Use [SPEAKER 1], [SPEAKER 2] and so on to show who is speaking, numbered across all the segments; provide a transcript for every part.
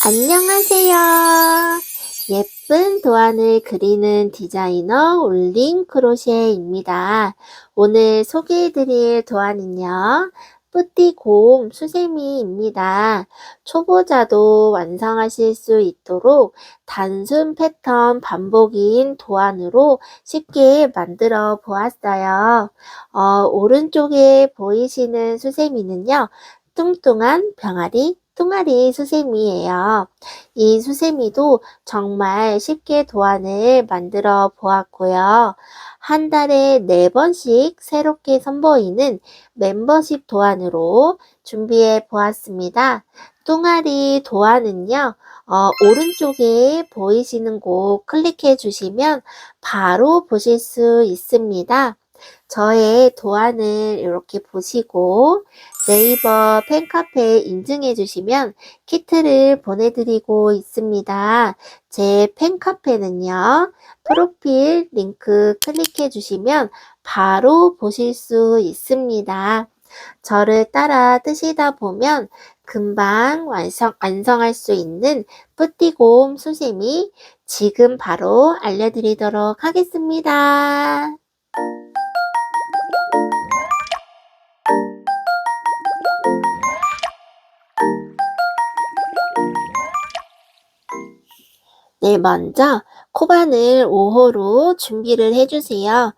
[SPEAKER 1] 안녕하세요. 예쁜 도안을 그리는 디자이너 올린 크로셰입니다. 오늘 소개해드릴 도안은요, 뿌띠곰 수세미입니다. 초보자도 완성하실 수 있도록 단순 패턴 반복인 도안으로 쉽게 만들어 보았어요. 오른쪽에 보이시는 수세미는요, 뚱뚱한 병아리 뚱아리 수세미예요. 이 수세미도 정말 쉽게 도안을 만들어 보았고요. 한 달에 4번씩 새롭게 선보이는 멤버십 도안으로 준비해 보았습니다. 뚱아리 도안은요, 오른쪽에 보이시는 곳 클릭해 주시면 바로 보실 수 있습니다. 저의 도안을 이렇게 보시고 네이버 팬카페에 인증해 주시면 키트를 보내드리고 있습니다. 제 팬카페는요, 프로필 링크 클릭해 주시면 바로 보실 수 있습니다. 저를 따라 뜨시다 보면 금방 완성할 수 있는 뿌띠곰 수세미 지금 바로 알려드리도록 하겠습니다. 네, 먼저 코바늘 5호로 준비를 해주세요.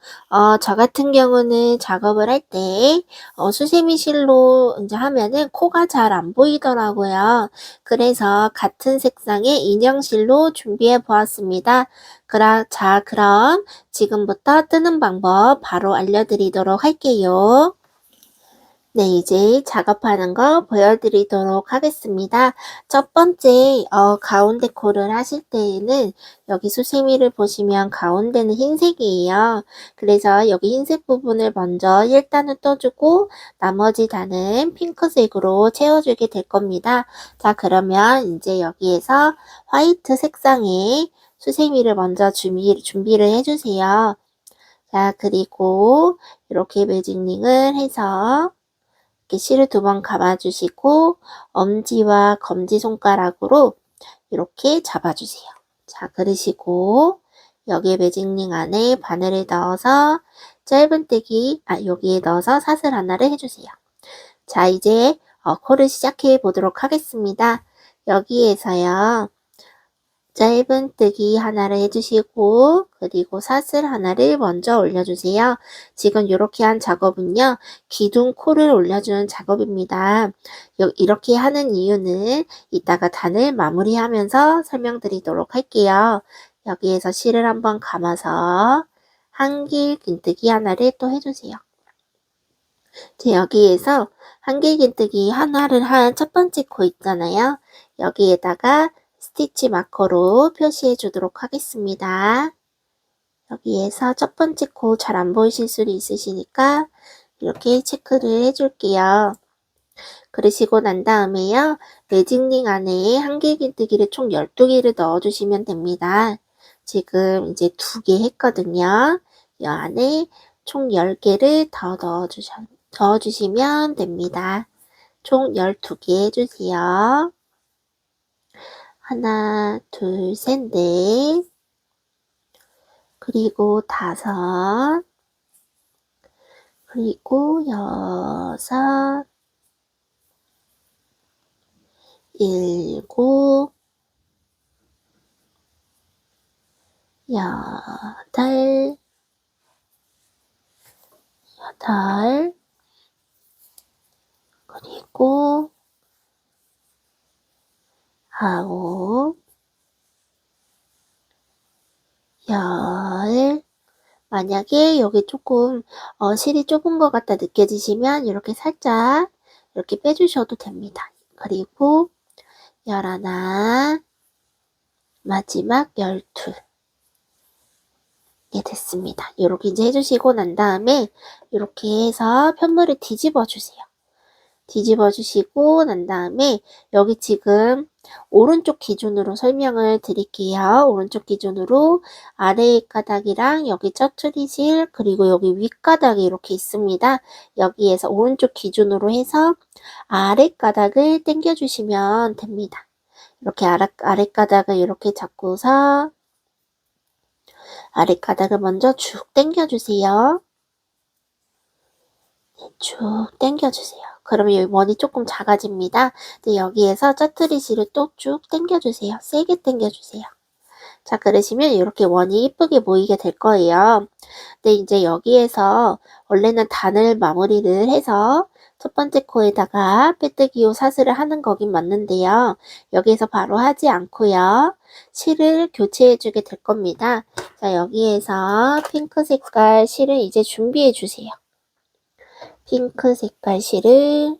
[SPEAKER 1] 저 같은 경우는 작업을 할 때 수세미 실로 이제 하면은 코가 잘 안 보이더라고요. 그래서 같은 색상의 인형실로 준비해 보았습니다. 그럼 지금부터 뜨는 방법 바로 알려드리도록 할게요. 네, 이제 작업하는 거 보여드리도록 하겠습니다. 첫 번째, 가운데 코를 하실 때에는 여기 수세미를 보시면 가운데는 흰색이에요. 그래서 여기 흰색 부분을 먼저 1단을 떠주고 나머지 단은 핑크색으로 채워주게 될 겁니다. 자, 그러면 이제 여기에서 화이트 색상의 수세미를 먼저 준비를 해주세요. 자, 그리고 이렇게 매직링을 해서 이렇게 실을 2번 감아주시고 엄지와 검지손가락으로 이렇게 잡아주세요. 자, 그러시고 여기에 매직링 안에 바늘을 넣어서 여기에 넣어서 사슬 하나를 해주세요. 자, 이제 코를 시작해 보도록 하겠습니다. 여기에서요. 짧은뜨기 하나를 해주시고 그리고 사슬 하나를 먼저 올려주세요. 지금 이렇게 한 작업은요. 기둥 코를 올려주는 작업입니다. 이렇게 하는 이유는 이따가 단을 마무리하면서 설명드리도록 할게요. 여기에서 실을 한번 감아서 한길 긴뜨기 하나를 또 해주세요. 여기에서 한길 긴뜨기 하나를 한 첫 번째 코 있잖아요. 여기에다가 스티치 마커로 표시해 주도록 하겠습니다. 여기에서 첫 번째 코 잘 안 보이실 수도 있으시니까 이렇게 체크를 해줄게요. 그러시고 난 다음에요. 매직링 안에 한길 긴뜨기를 총 12개를 넣어주시면 됩니다. 지금 이제 2개 했거든요. 이 안에 총 10개를 더 넣어주시면 됩니다. 총 12개 해주세요. 하나, 둘, 셋, 넷, 그리고 5, 그리고 6, 7, 8, 그리고 9, 10. 만약에 여기 조금 실이 좁은 것 같다 느껴지시면 이렇게 살짝 이렇게 빼주셔도 됩니다. 그리고 11, 마지막 12. 예, 됐습니다. 이렇게 이제 해주시고 난 다음에 이렇게 해서 편물을 뒤집어 주세요. 뒤집어 주시고 난 다음에 여기 지금 오른쪽 기준으로 설명을 드릴게요. 오른쪽 기준으로 아래 가닥이랑 여기 쩌투리실 그리고 여기 윗가닥이 이렇게 있습니다. 여기에서 오른쪽 기준으로 해서 아래 가닥을 당겨 주시면 됩니다. 이렇게 아랫가닥을 이렇게 잡고서 아랫가닥을 먼저 쭉 당겨주세요. 네, 쭉 당겨주세요. 그러면 여기 원이 조금 작아집니다. 근데 여기에서 짜투리실을 또 쭉 당겨주세요. 세게 당겨주세요. 자, 그러시면 이렇게 원이 이쁘게 보이게 될 거예요. 근데 이제 여기에서 원래는 단을 마무리를 해서 첫 번째 코에다가 빼뜨기호 사슬을 하는 거긴 맞는데요. 여기에서 바로 하지 않고요. 실을 교체해 주게 될 겁니다. 자, 여기에서 핑크 색깔 실을 이제 준비해 주세요. 핑크 색깔 실을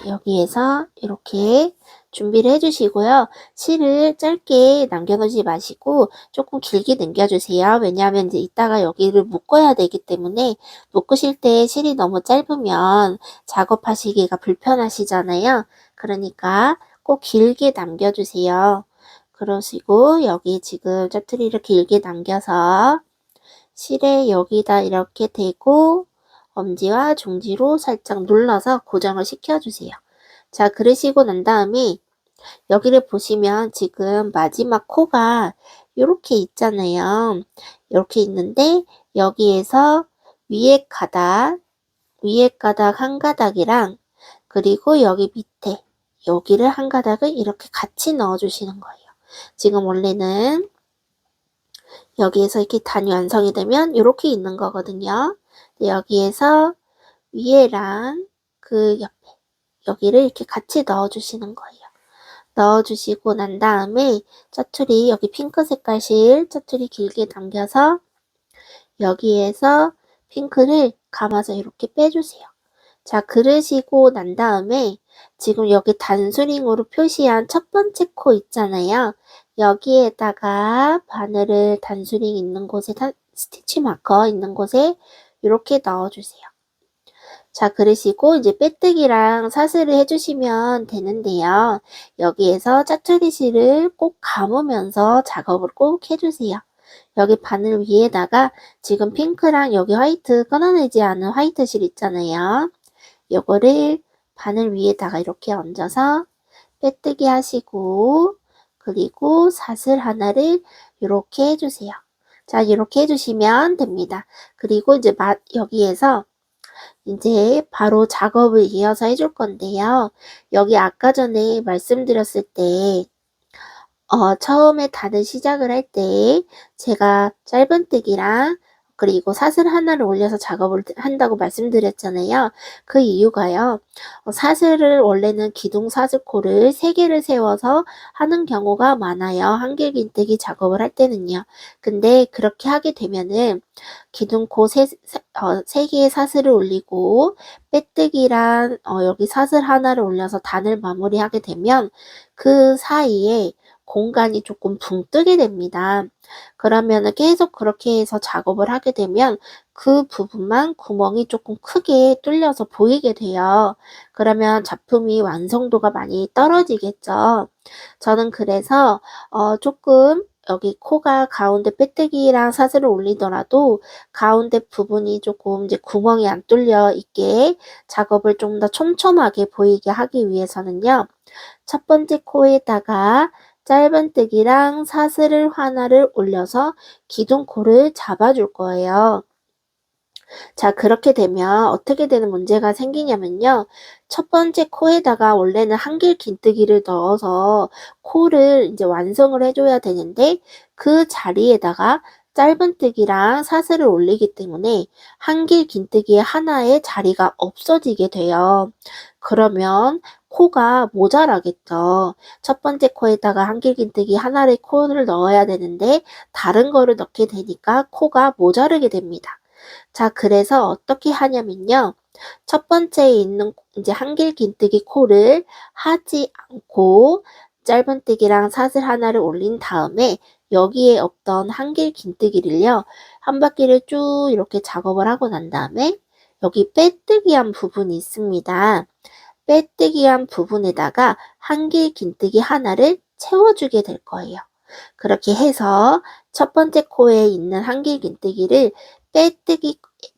[SPEAKER 1] 여기에서 이렇게 준비를 해주시고요. 실을 짧게 남겨놓지 마시고 조금 길게 남겨주세요. 왜냐하면 이제 이따가 여기를 묶어야 되기 때문에 묶으실 때 실이 너무 짧으면 작업하시기가 불편하시잖아요. 그러니까 꼭 길게 남겨주세요. 그러시고 여기 지금 짜투리를 길게 남겨서 실에 여기다 이렇게 대고 엄지와 중지로 살짝 눌러서 고정을 시켜주세요. 자, 그러시고 난 다음에 여기를 보시면 지금 마지막 코가 이렇게 있잖아요. 이렇게 있는데 여기에서 위에 가닥 한 가닥이랑 그리고 여기 밑에 여기를 한 가닥을 이렇게 같이 넣어주시는 거예요. 지금 원래는 여기에서 이렇게 단이 완성이 되면 이렇게 있는 거거든요. 여기에서 위에랑 그 옆에 여기를 이렇게 같이 넣어주시는 거예요. 넣어주시고 난 다음에 짜투리 여기 핑크 색깔 실 짜투리 길게 당겨서 여기에서 핑크를 감아서 이렇게 빼주세요. 자, 그러시고 난 다음에 지금 여기 단수링으로 표시한 첫 번째 코 있잖아요. 여기에다가 바늘을 단수링 있는 곳에 스티치 마커 있는 곳에 이렇게 넣어주세요. 자, 그러시고 이제 빼뜨기랑 사슬을 해주시면 되는데요. 여기에서 짜투리 실을 꼭 감으면서 작업을 꼭 해주세요. 여기 바늘 위에다가 지금 핑크랑 여기 화이트 끊어내지 않은 화이트 실 있잖아요. 요거를 바늘 위에다가 이렇게 얹어서 빼뜨기 하시고 그리고 사슬 하나를 이렇게 해주세요. 자, 이렇게 해주시면 됩니다. 그리고 이제 여기에서 이제 바로 작업을 이어서 해줄 건데요. 여기 아까 전에 말씀드렸을 때 처음에 단을 시작을 할 때 제가 짧은뜨기랑 그리고 사슬 하나를 올려서 작업을 한다고 말씀드렸잖아요. 그 이유가요. 사슬을 원래는 기둥 사슬코를 3개를 세워서 하는 경우가 많아요. 한길긴뜨기 작업을 할 때는요. 근데 그렇게 하게 되면은 기둥코 3개의 사슬을 올리고 빼뜨기랑 여기 사슬 하나를 올려서 단을 마무리하게 되면 그 사이에 공간이 조금 붕 뜨게 됩니다. 그러면은 계속 그렇게 해서 작업을 하게 되면 그 부분만 구멍이 조금 크게 뚫려서 보이게 돼요. 그러면 작품이 완성도가 많이 떨어지겠죠. 저는 그래서 조금 여기 코가 가운데 빼뜨기랑 사슬을 올리더라도 가운데 부분이 조금 이제 구멍이 안 뚫려 있게 작업을 좀 더 촘촘하게 보이게 하기 위해서는요. 첫 번째 코에다가 짧은뜨기랑 사슬을 하나를 올려서 기둥코를 잡아줄 거예요. 자, 그렇게 되면 어떻게 되는 문제가 생기냐면요. 첫 번째 코에다가 원래는 한길 긴뜨기를 넣어서 코를 이제 완성을 해줘야 되는데 그 자리에다가 짧은뜨기랑 사슬을 올리기 때문에 한길 긴뜨기 하나의 자리가 없어지게 돼요. 그러면 코가 모자라겠죠. 첫 번째 코에다가 한길긴뜨기 하나의 코를 넣어야 되는데 다른 거를 넣게 되니까 코가 모자르게 됩니다. 자, 그래서 어떻게 하냐면요. 첫 번째에 있는 이제 한길긴뜨기 코를 하지 않고 짧은뜨기랑 사슬 하나를 올린 다음에 여기에 없던 한길긴뜨기를요. 한 바퀴를 쭉 이렇게 작업을 하고 난 다음에 여기 빼뜨기한 부분이 있습니다. 빼뜨기한 부분에다가 한길긴뜨기 하나를 채워주게 될 거예요. 그렇게 해서 첫 번째 코에 있는 한길긴뜨기를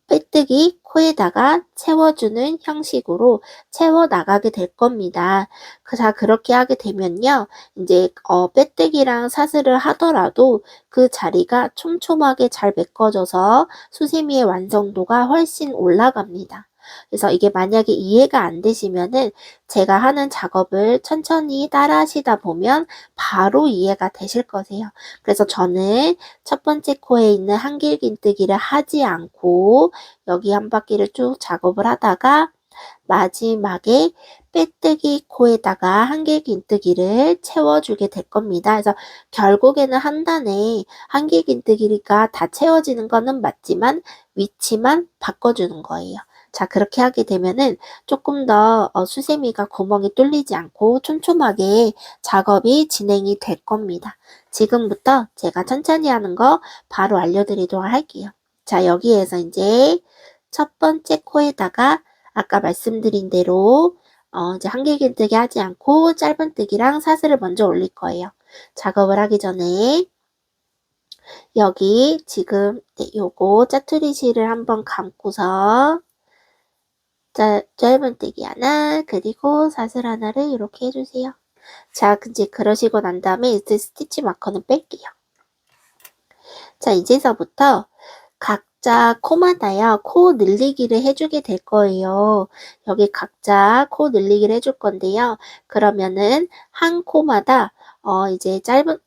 [SPEAKER 1] 빼뜨기 코에다가 채워주는 형식으로 채워 나가게 될 겁니다. 자, 그렇게 하게 되면요. 이제 빼뜨기랑 사슬을 하더라도 그 자리가 촘촘하게 잘 메꿔져서 수세미의 완성도가 훨씬 올라갑니다. 그래서 이게 만약에 이해가 안 되시면은 제가 하는 작업을 천천히 따라 하시다 보면 바로 이해가 되실 거세요. 그래서 저는 첫 번째 코에 있는 한길긴뜨기를 하지 않고 여기 한 바퀴를 쭉 작업을 하다가 마지막에 빼뜨기 코에다가 한길긴뜨기를 채워주게 될 겁니다. 그래서 결국에는 한 단에 한길긴뜨기가 다 채워지는 거는 맞지만 위치만 바꿔주는 거예요. 자, 그렇게 하게 되면은 조금 더 수세미가 구멍이 뚫리지 않고 촘촘하게 작업이 진행이 될 겁니다. 지금부터 제가 천천히 하는 거 바로 알려드리도록 할게요. 자, 여기에서 이제 첫 번째 코에다가 아까 말씀드린 대로 이제 한길긴뜨기 하지 않고 짧은뜨기랑 사슬을 먼저 올릴 거예요. 작업을 하기 전에 여기 지금 요거 짜투리 실을 한번 감고서 짧은뜨기 하나 그리고 사슬 하나를 이렇게 해주세요. 자, 이제 그러시고 난 다음에 이제 스티치 마커는 뺄게요. 자, 이제서부터 각자 코마다요, 코 늘리기를 해주게 될 거예요. 여기 각자 코 늘리기를 해줄 건데요. 그러면은 한 코마다 이제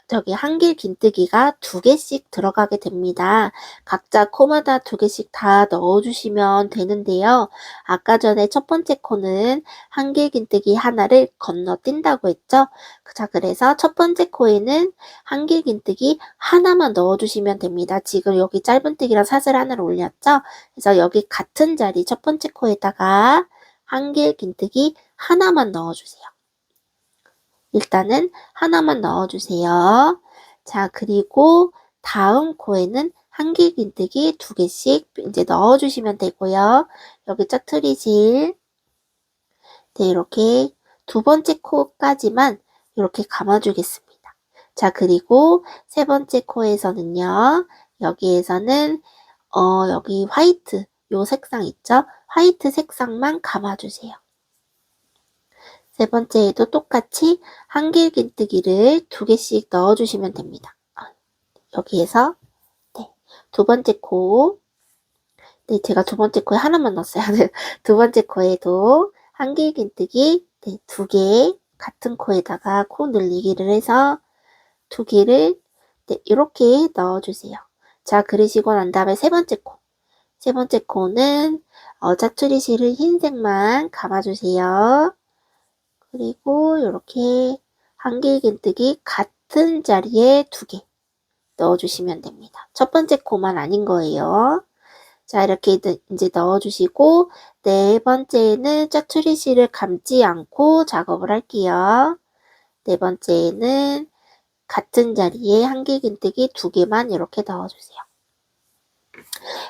[SPEAKER 1] 저기 한길 긴뜨기가 2개씩 들어가게 됩니다. 각자 코마다 2개씩 다 넣어주시면 되는데요. 아까 전에 첫 번째 코는 한길 긴뜨기 하나를 건너뛴다고 했죠. 자, 그래서 첫 번째 코에는 한길 긴뜨기 하나만 넣어주시면 됩니다. 지금 여기 짧은뜨기랑 사슬 하나를 올렸죠? 그래서 여기 같은 자리 첫 번째 코에다가 한길 긴뜨기 하나만 넣어주세요. 일단은 하나만 넣어주세요. 자, 그리고 다음 코에는 한길 긴뜨기 2개씩 이제 넣어주시면 되고요. 여기 짜투리실 네, 이렇게 두 번째 코까지만 이렇게 감아주겠습니다. 자, 그리고 세 번째 코에서는요. 여기에서는 여기 화이트 요 색상 있죠? 화이트 색상만 감아주세요. 세 번째에도 똑같이 한길긴뜨기를 2개씩 넣어주시면 됩니다. 여기에서 네, 두 번째 코 네, 제가 두 번째 코에 하나만 넣었어요. 두 번째 코에도 한길긴뜨기 네, 2개 같은 코에다가 코 늘리기를 해서 2개를 네, 이렇게 넣어주세요. 자, 그러시고 난 다음에 세 번째 코. 세 번째 코는 짜투리 실을 흰색만 감아주세요. 그리고 이렇게 한길긴뜨기 같은 자리에 2개 넣어주시면 됩니다. 첫 번째 코만 아닌 거예요. 자, 이렇게 이제 넣어주시고 네 번째에는 짜투리 실을 감지 않고 작업을 할게요. 네 번째에는 같은 자리에 한길긴뜨기 2개만 이렇게 넣어주세요.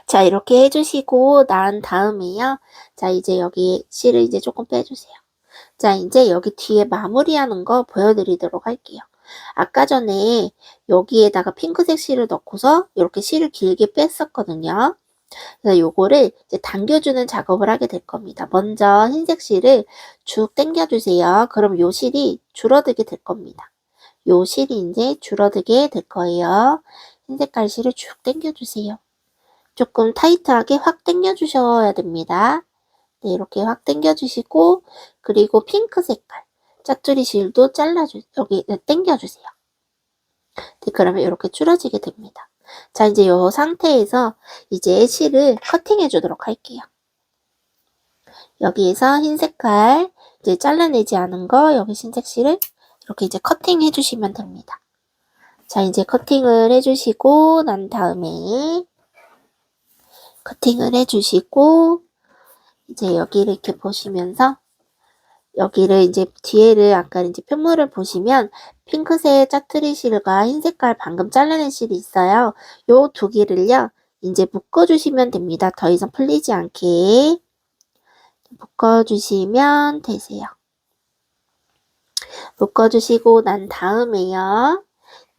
[SPEAKER 1] 자, 이렇게 해주시고 난 다음에요. 자, 이제 여기 실을 이제 조금 빼주세요. 자, 이제 여기 뒤에 마무리하는 거 보여드리도록 할게요. 아까 전에 여기에다가 핑크색 실을 넣고서 이렇게 실을 길게 뺐었거든요. 그래서 요거를 이제 당겨주는 작업을 하게 될 겁니다. 먼저 흰색 실을 쭉 당겨주세요. 그럼 요 실이 줄어들게 될 겁니다. 요 실이 이제 줄어들게 될 거예요. 흰색깔 실을 쭉 당겨주세요. 조금 타이트하게 확 당겨주셔야 됩니다. 네, 이렇게 확 당겨주시고 그리고 핑크 색깔 짜투리 실도 여기 당겨주세요. 네, 그러면 이렇게 줄어지게 됩니다. 자, 이제 이 상태에서 이제 실을 커팅해 주도록 할게요. 여기에서 흰 색깔 이제 잘라내지 않은 거 여기 흰색 실을 이렇게 이제 커팅 해주시면 됩니다. 자, 이제 커팅을 해주시고 난 다음에 커팅을 해주시고 이제 여기를 이렇게 보시면서 여기를 이제 뒤에를 아까 이제 편물을 보시면 핑크색 짜투리 실과 흰 색깔 방금 잘라낸 실이 있어요. 요 2개를요 이제 묶어주시면 됩니다. 더 이상 풀리지 않게 묶어주시면 되세요. 묶어주시고 난 다음에요.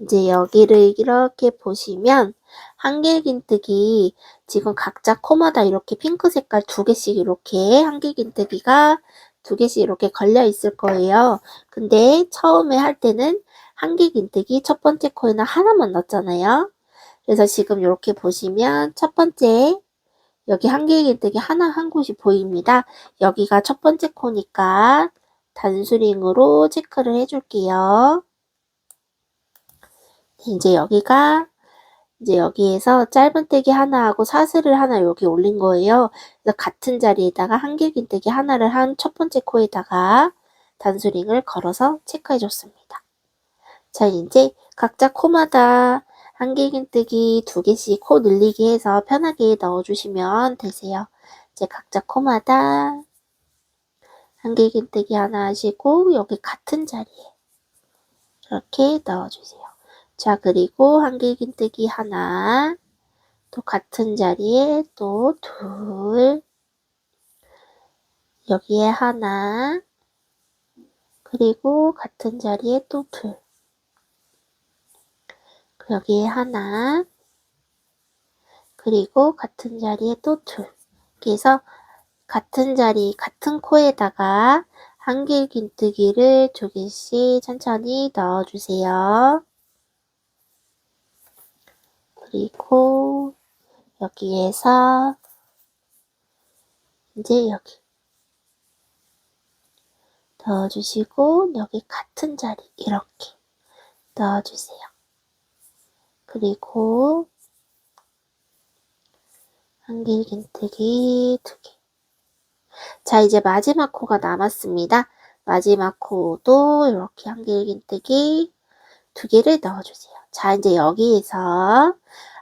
[SPEAKER 1] 이제 여기를 이렇게 보시면 한길긴뜨기 지금 각자 코마다 이렇게 핑크 색깔 2개씩 이렇게 한길긴뜨기가 2개씩 이렇게 걸려 있을 거예요. 근데 처음에 할 때는 한길긴뜨기 첫 번째 코에는 하나만 넣었잖아요. 그래서 지금 이렇게 보시면 첫 번째 여기 한길긴뜨기 하나 한 곳이 보입니다. 여기가 첫 번째 코니까 단수링으로 체크를 해줄게요. 이제 여기에서 짧은뜨기 하나하고 사슬을 하나 여기 올린 거예요. 그래서 같은 자리에다가 한길긴뜨기 하나를 한 첫 번째 코에다가 단수링을 걸어서 체크해 줬습니다. 자, 이제 각자 코마다 한길긴뜨기 2개씩 코 늘리기 해서 편하게 넣어주시면 되세요. 이제 각자 코마다 한길긴뜨기 하나 하시고 여기 같은 자리에 이렇게 넣어주세요. 자, 그리고 한길긴뜨기 하나, 또 같은 자리에 또 2, 여기에 하나, 그리고 같은 자리에 또 2, 여기에 하나, 그리고 같은 자리에 또 2. 이렇게 해서 같은 자리, 같은 코에다가 한길긴뜨기를 2개씩 천천히 넣어주세요. 그리고 여기에서 이제 여기 넣어주시고 여기 같은 자리 이렇게 넣어주세요. 그리고 한길긴뜨기 2개. 자, 이제 마지막 코가 남았습니다. 마지막 코도 이렇게 한길긴뜨기 2개를 넣어주세요. 자, 이제 여기에서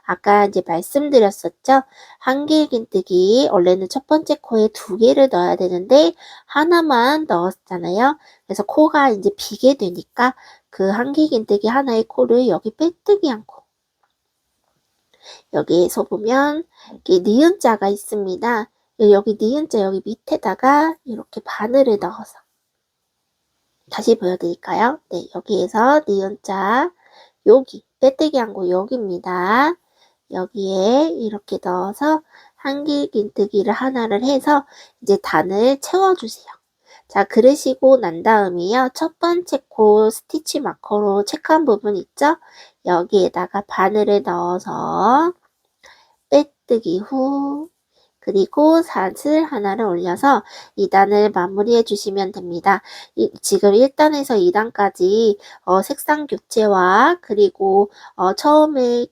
[SPEAKER 1] 아까 이제 말씀드렸었죠? 한길긴뜨기 원래는 첫 번째 코에 2개를 넣어야 되는데 하나만 넣었잖아요. 그래서 코가 이제 비게 되니까 그 한길긴뜨기 하나의 코를 여기 빼뜨기 한 코. 여기에서 보면 이렇게 니은자가 있습니다. 여기 니은자 여기 밑에다가 이렇게 바늘을 넣어서 다시 보여드릴까요? 네, 여기에서 니은자 여기 빼뜨기 한 거 여기입니다. 여기에 이렇게 넣어서 한길긴뜨기를 하나를 해서 이제 단을 채워주세요. 자, 그러시고 난 다음이요. 첫 번째 코 스티치 마커로 체크한 부분 있죠? 여기에다가 바늘을 넣어서 빼뜨기 후 그리고 사슬 하나를 올려서 2단을 마무리해 주시면 됩니다. 지금 1단에서 2단까지 색상 교체와 그리고 처음에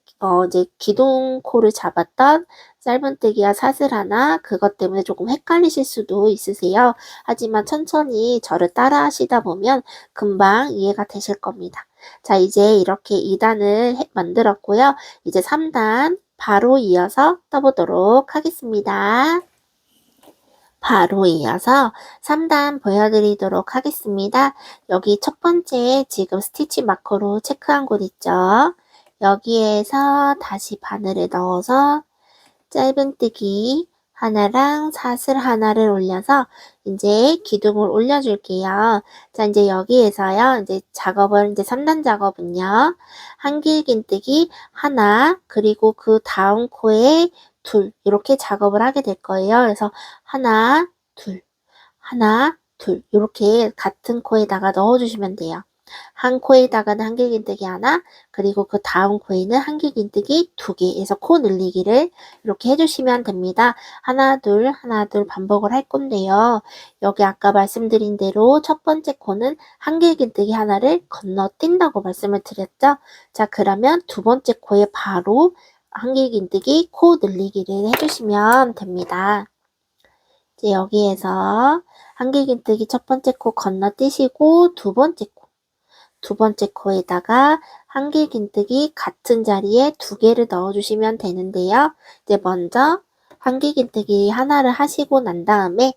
[SPEAKER 1] 이제 기둥 코를 잡았던 짧은뜨기와 사슬 하나 그것 때문에 조금 헷갈리실 수도 있으세요. 하지만 천천히 저를 따라 하시다 보면 금방 이해가 되실 겁니다. 자, 이제 이렇게 2단을 만들었고요. 이제 3단 바로 이어서 떠보도록 하겠습니다. 바로 이어서 3단 보여드리도록 하겠습니다. 여기 첫 번째 지금 스티치 마커로 체크한 곳 있죠? 여기에서 다시 바늘을 넣어서 짧은뜨기 하나랑 사슬 하나를 올려서 이제 기둥을 올려줄게요. 자, 이제 여기에서요, 이제 작업을, 이제 3단 작업은요, 한길긴뜨기 하나, 그리고 그 다음 코에 2, 이렇게 작업을 하게 될 거예요. 그래서 하나, 둘, 하나, 둘, 이렇게 같은 코에다가 넣어주시면 돼요. 한 코에다가는 한길긴뜨기 하나, 그리고 그 다음 코에는 한길긴뜨기 2개 해서 코 늘리기를 이렇게 해주시면 됩니다. 하나, 둘 반복을 할 건데요. 여기 아까 말씀드린 대로 첫 번째 코는 한길긴뜨기 하나를 건너뛴다고 말씀을 드렸죠. 자, 그러면 두 번째 코에 바로 한길긴뜨기 코 늘리기를 해주시면 됩니다. 이제 여기에서 한길긴뜨기 첫 번째 코 건너뛰시고 두 번째 코에다가 한길긴뜨기 같은 자리에 2개를 넣어주시면 되는데요. 이제 먼저 한길긴뜨기 하나를 하시고 난 다음에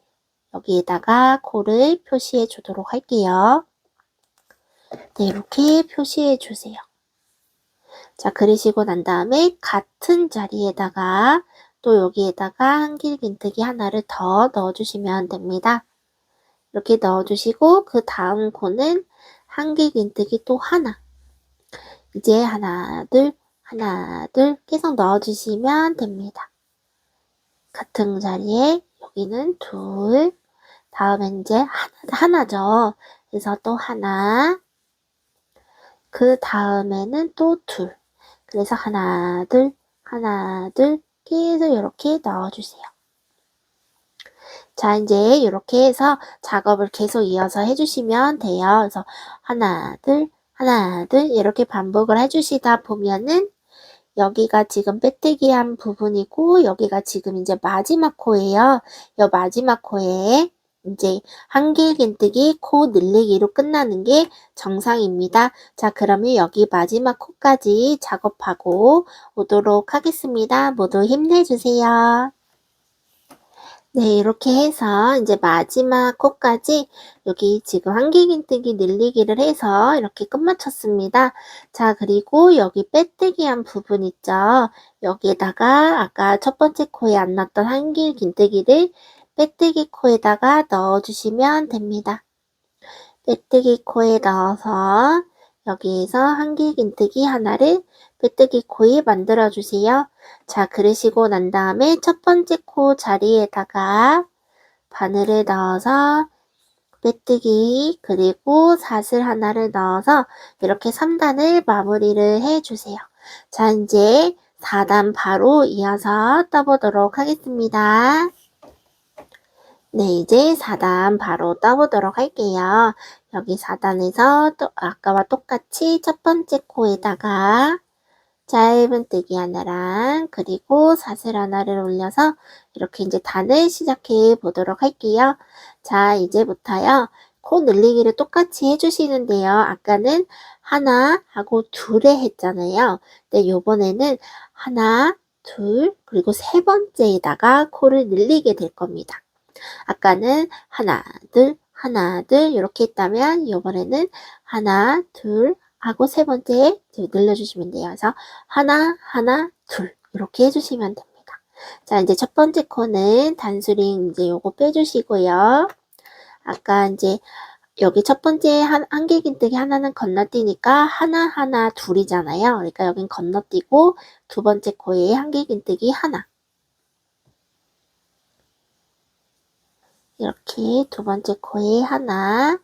[SPEAKER 1] 여기에다가 코를 표시해 주도록 할게요. 네, 이렇게 표시해 주세요. 자, 그러시고 난 다음에 같은 자리에다가 또 여기에다가 한길긴뜨기 하나를 더 넣어주시면 됩니다. 이렇게 넣어주시고 그 다음 코는 한길긴뜨기 또 하나. 이제 하나, 둘, 하나, 둘 계속 넣어주시면 됩니다. 같은 자리에 여기는 둘, 다음에 이제 하나죠. 그래서 또 하나, 그 다음에는 또 둘. 그래서 하나, 둘, 하나, 둘 계속 이렇게 넣어주세요. 자, 이제 이렇게 해서 작업을 계속 이어서 해주시면 돼요. 그래서 하나, 둘 이렇게 반복을 해주시다 보면은 여기가 지금 빼뜨기한 부분이고 여기가 지금 이제 마지막 코예요. 이 마지막 코에 이제 한길긴뜨기 코 늘리기로 끝나는 게 정상입니다. 자, 그러면 여기 마지막 코까지 작업하고 오도록 하겠습니다. 모두 힘내주세요. 네, 이렇게 해서 이제 마지막 코까지 여기 지금 한길긴뜨기 늘리기를 해서 이렇게 끝마쳤습니다. 자, 그리고 여기 빼뜨기한 부분 있죠? 여기에다가 아까 첫 번째 코에 안 넣었던 한길긴뜨기를 빼뜨기 코에다가 넣어주시면 됩니다. 빼뜨기 코에 넣어서 여기에서 한길긴뜨기 하나를 빼뜨기 코에 만들어 주세요. 자, 그러시고 난 다음에 첫 번째 코 자리에다가 바늘을 넣어서 빼뜨기 그리고 사슬 하나를 넣어서 이렇게 3단을 마무리를 해주세요. 자, 이제 4단 바로 이어서 떠보도록 하겠습니다. 네, 이제 4단 바로 떠보도록 할게요. 여기 4단에서 또 아까와 똑같이 첫 번째 코에다가 짧은뜨기 하나랑 그리고 사슬 하나를 올려서 이렇게 이제 단을 시작해 보도록 할게요. 자, 이제부터요. 코 늘리기를 똑같이 해주시는데요. 아까는 하나 하고 둘에 했잖아요. 근데 요번에는 하나, 둘, 그리고 세 번째에다가 코를 늘리게 될 겁니다. 아까는 하나, 둘 이렇게 했다면 이번에는 하나, 둘 하고 세 번째 늘려주시면 돼요. 그래서 하나, 둘 이렇게 해주시면 됩니다. 자, 이제 첫 번째 코는 단수링 이제 요거 빼주시고요. 아까 이제 여기 첫 번째 한길긴뜨기 하나는 건너뛰니까 하나, 둘이잖아요. 그러니까 여긴 건너뛰고 두 번째 코에 한길긴뜨기 하나. 이렇게 두 번째 코에 하나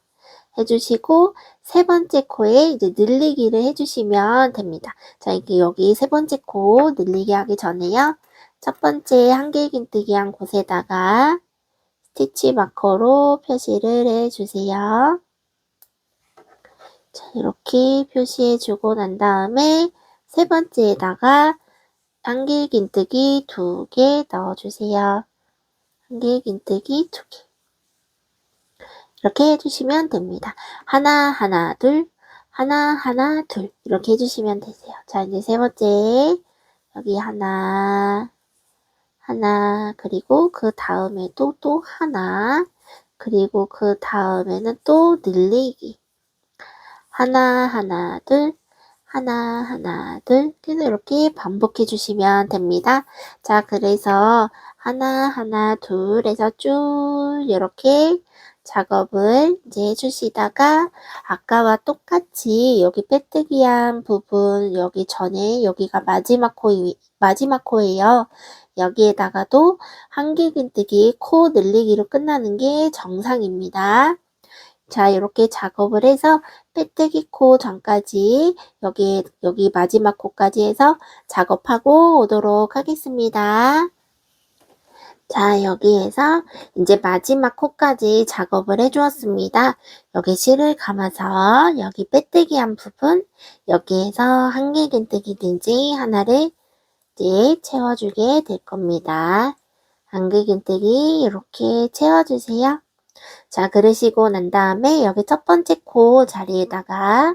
[SPEAKER 1] 해주시고 세 번째 코에 이제 늘리기를 해주시면 됩니다. 자, 이게 여기 세 번째 코 늘리기 하기 전에요. 첫 번째 한길긴뜨기 한 곳에다가 스티치 마커로 표시를 해주세요. 자, 이렇게 표시해주고 난 다음에 세 번째에다가 한길긴뜨기 2개 넣어주세요. 한길긴뜨기 2개. 이렇게 해주시면 됩니다. 하나, 둘, 하나, 둘 이렇게 해주시면 되세요. 자, 이제 세 번째 여기 하나 그리고 그 다음에도 또 하나 그리고 그 다음에는 또 늘리기 하나, 둘 계속 이렇게 반복해 주시면 됩니다. 자, 그래서 하나, 둘 해서 쭉 이렇게 작업을 이제 해주시다가 아까와 똑같이 여기 빼뜨기한 부분 여기 전에 여기가 마지막 코예요. 여기에다가도 한길긴뜨기 코 늘리기로 끝나는 게 정상입니다. 자, 이렇게 작업을 해서 빼뜨기 코 전까지 여기 마지막 코까지 해서 작업하고 오도록 하겠습니다. 자, 여기에서 이제 마지막 코까지 작업을 해주었습니다. 여기 실을 감아서 여기 빼뜨기 한 부분 여기에서 한길긴뜨기든지 하나를 이제 채워주게 될 겁니다. 한길긴뜨기 이렇게 채워주세요. 자, 그러시고 난 다음에 여기 첫 번째 코 자리에다가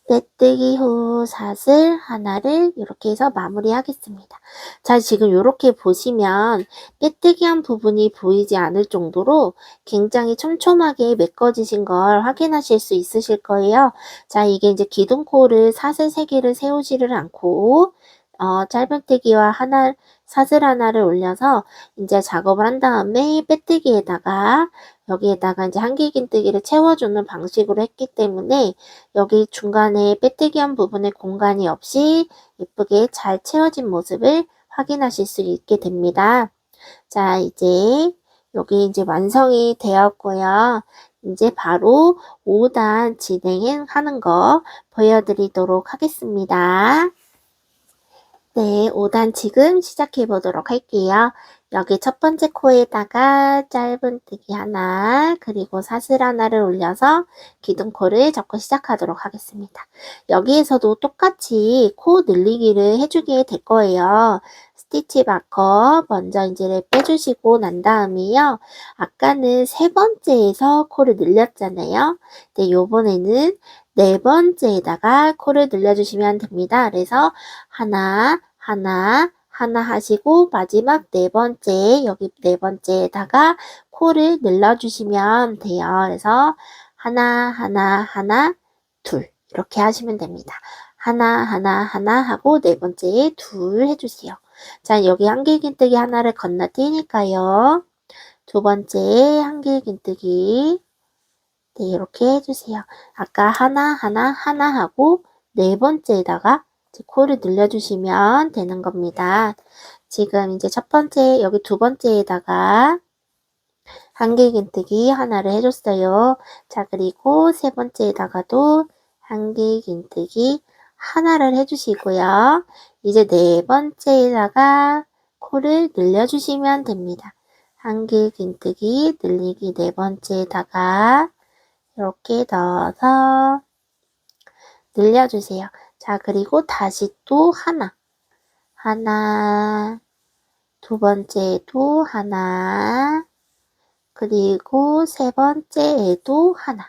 [SPEAKER 1] 빼뜨기 후 사슬 하나를 이렇게 해서 마무리 하겠습니다. 자, 지금 이렇게 보시면 빼뜨기한 부분이 보이지 않을 정도로 굉장히 촘촘하게 메꿔지신 걸 확인하실 수 있으실 거예요. 자, 이게 이제 기둥코를 사슬 3개를 세우지를 않고 짧은뜨기와 사슬 하나를 올려서 이제 작업을 한 다음에 빼뜨기에다가 여기에다가 이제 한길긴뜨기를 채워주는 방식으로 했기 때문에 여기 중간에 빼뜨기한 부분에 공간이 없이 예쁘게 잘 채워진 모습을 확인하실 수 있게 됩니다. 자, 이제 여기 이제 완성이 되었고요. 이제 바로 5단 진행하는 거 보여드리도록 하겠습니다. 네, 5단 지금 시작해 보도록 할게요. 여기 첫 번째 코에다가 짧은뜨기 하나, 그리고 사슬 하나를 올려서 기둥코를 접고 시작하도록 하겠습니다. 여기에서도 똑같이 코 늘리기를 해주게 될 거예요. 스티치 마커 먼저 이제 빼주시고 난 다음에요. 아까는 세 번째에서 코를 늘렸잖아요. 근데 요번에는 네 번째에다가 코를 늘려주시면 됩니다. 그래서 하나 하시고 마지막 네 번째, 여기 네 번째에다가 코를 늘려주시면 돼요. 그래서 하나, 둘 이렇게 하시면 됩니다. 하나 하고 네 번째에 둘 해주세요. 자, 여기 한길긴뜨기 하나를 건너뛰니까요. 두 번째 한길긴뜨기 네, 이렇게 해주세요. 아까 하나 하고 네 번째에다가 코를 늘려주시면 되는 겁니다. 지금 이제 첫 번째, 여기 두 번째에다가 한길긴뜨기 하나를 해줬어요. 자, 그리고 세 번째에다가도 한길긴뜨기 하나를 해주시고요. 이제 네 번째에다가 코를 늘려주시면 됩니다. 한길긴뜨기 늘리기 네 번째에다가 이렇게 넣어서 늘려주세요. 자, 그리고 다시 또 하나, 두 번째에도 하나, 그리고 세 번째에도 하나,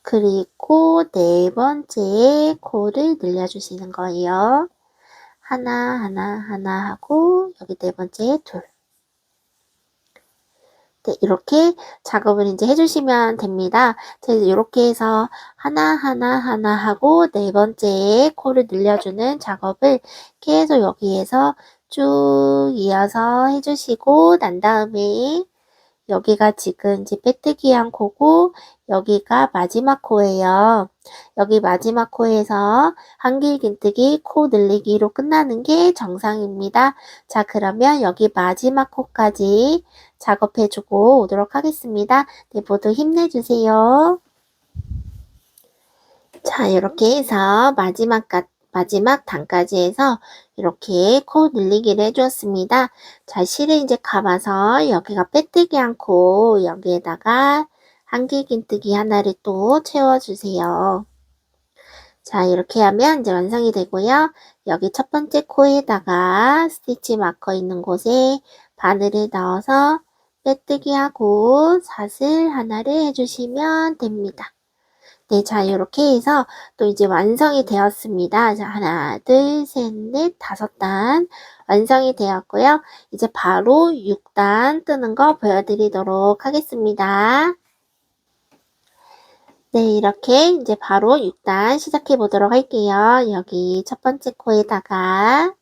[SPEAKER 1] 그리고 네 번째에 코를 늘려주시는 거예요. 하나 하고 여기 네 번째에 둘. 네, 이렇게 작업을 이제 해주시면 됩니다. 이렇게 해서 하나 하고 네 번째에 코를 늘려주는 작업을 계속 여기에서 쭉 이어서 해주시고 난 다음에 여기가 지금 이제 빼뜨기한 코고 여기가 마지막 코예요. 여기 마지막 코에서 한길긴뜨기 코 늘리기로 끝나는 게 정상입니다. 자, 그러면 여기 마지막 코까지 작업해주고 오도록 하겠습니다. 네, 모두 힘내주세요. 자, 이렇게 해서 마지막 단까지 해서 이렇게 코 늘리기를 해주었습니다. 자, 실을 이제 감아서 여기가 빼뜨기 않고 여기에다가 한길긴뜨기 하나를 또 채워주세요. 자, 이렇게 하면 이제 완성이 되고요. 여기 첫 번째 코에다가 스티치 마커 있는 곳에 바늘을 넣어서 빼뜨기 하고 사슬 하나를 해주시면 됩니다. 네, 자, 이렇게 해서 또 이제 완성이 되었습니다. 자, 하나, 둘, 셋, 넷, 다섯 단 완성이 되었고요. 이제 바로 6단 뜨는 거 보여드리도록 하겠습니다. 네, 이렇게 이제 바로 6단 시작해 보도록 할게요. 여기 첫 번째 코에다가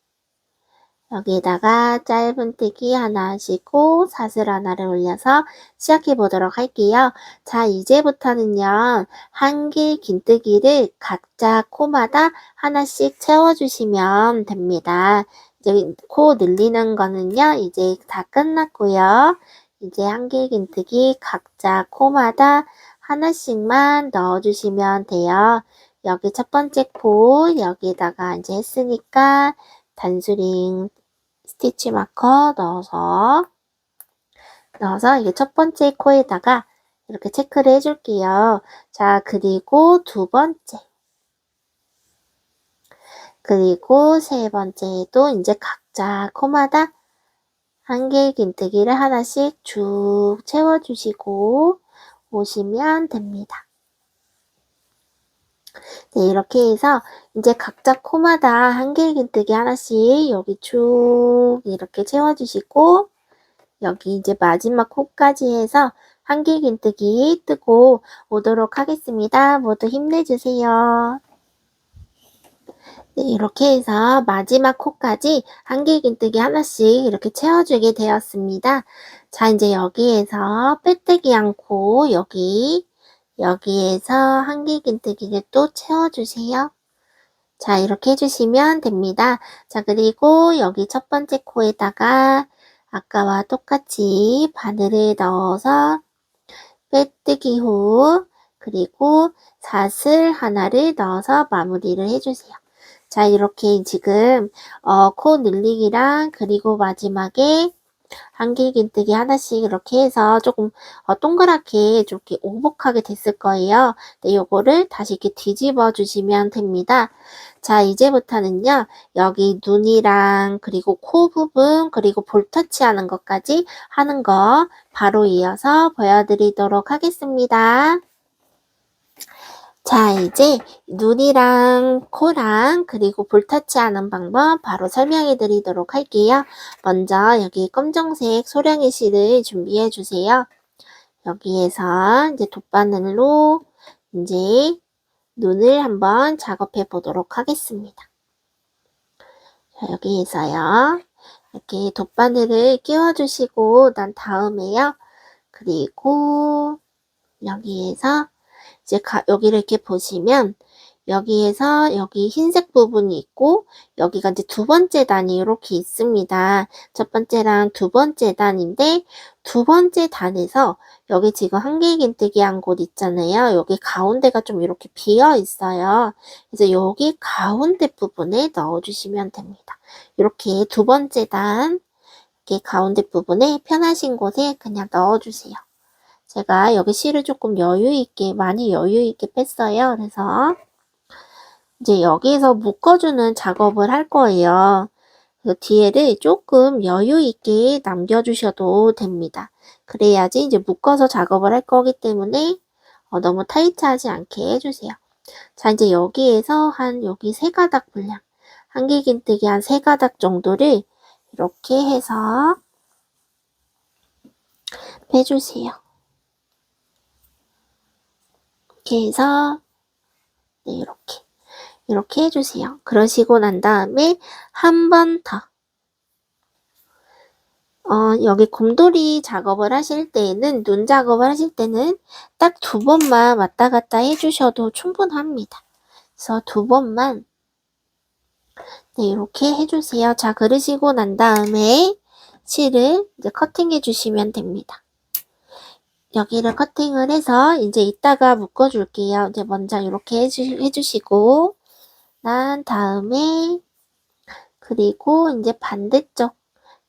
[SPEAKER 1] 여기에다가 짧은뜨기 하나 하시고 사슬 하나를 올려서 시작해 보도록 할게요. 자, 이제부터는요. 한길긴뜨기를 각자 코마다 하나씩 채워주시면 됩니다. 이제 코 늘리는 거는요. 이제 다 끝났고요. 이제 한길긴뜨기 각자 코마다 하나씩만 넣어주시면 돼요. 여기 첫 번째 코 여기에다가 이제 했으니까 단수링 스티치 마커 넣어서 이게 첫 번째 코에다가 이렇게 체크를 해줄게요. 자, 그리고 두 번째, 그리고 세 번째도 이제 각자 코마다 한길긴뜨기를 하나씩 쭉 채워주시고 오시면 됩니다. 네, 이렇게 해서 이제 각자 코마다 한길긴뜨기 하나씩 여기 쭉 이렇게 채워주시고 여기 이제 마지막 코까지 해서 한길긴뜨기 뜨고 오도록 하겠습니다. 모두 힘내주세요. 네, 이렇게 해서 마지막 코까지 한길긴뜨기 하나씩 이렇게 채워주게 되었습니다. 자, 이제 여기에서 빼뜨기 않고 여기에서 한길긴뜨기를 또 채워주세요. 자, 이렇게 해주시면 됩니다. 자, 그리고 여기 첫 번째 코에다가 아까와 똑같이 바늘을 넣어서 빼뜨기 후 그리고 사슬 하나를 넣어서 마무리를 해주세요. 자, 이렇게 지금 코 늘리기랑 그리고 마지막에 한길긴뜨기 하나씩 이렇게 해서 조금 동그랗게 좀 이렇게 오복하게 됐을 거예요. 네, 요거를 다시 이렇게 뒤집어 주시면 됩니다. 자, 이제부터는요, 여기 눈이랑 그리고 코 부분 그리고 볼터치 하는 것까지 하는 거 바로 이어서 보여드리도록 하겠습니다. 자, 이제 눈이랑 코랑 그리고 볼터치 하는 방법 바로 설명해 드리도록 할게요. 먼저 여기 검정색 소량의 실을 준비해 주세요. 여기에서 이제 돗바늘로 이제 눈을 한번 작업해 보도록 하겠습니다. 자, 여기에서요. 이렇게 돗바늘을 끼워 주시고 난 다음에요. 그리고 여기에서 이제 여기를 이렇게 보시면 여기에서 여기 흰색 부분이 있고 여기가 이제 두 번째 단이 이렇게 있습니다. 첫 번째랑 두 번째 단인데 두 번째 단에서 여기 지금 한길긴뜨기 한 곳 있잖아요. 여기 가운데가 좀 이렇게 비어 있어요. 그래서 여기 가운데 부분에 넣어주시면 됩니다. 이렇게 두 번째 단 이렇게 가운데 부분에 편하신 곳에 그냥 넣어주세요. 제가 여기 실을 조금 많이 여유 있게 뺐어요. 그래서 이제 여기에서 묶어주는 작업을 할 거예요. 그래서 뒤에를 조금 여유 있게 남겨주셔도 됩니다. 그래야지 이제 묶어서 작업을 할 거기 때문에 너무 타이트하지 않게 해주세요. 자, 이제 여기에서 여기 세 가닥 분량, 한길긴뜨기 한 세 가닥 정도를 이렇게 해서 빼주세요. 이렇게 해서 네, 이렇게 해주세요. 그러시고 난 다음에 한 번 더 여기 곰돌이 작업을 하실 때에는 눈 작업을 하실 때는 딱 두 번만 왔다 갔다 해주셔도 충분합니다. 그래서 두 번만 네, 이렇게 해주세요. 자, 그러시고 난 다음에 실을 이제 커팅해 주시면 됩니다. 여기를 커팅을 해서 이제 이따가 묶어줄게요. 이제 먼저 이렇게 해주시고 난 다음에 그리고 이제 반대쪽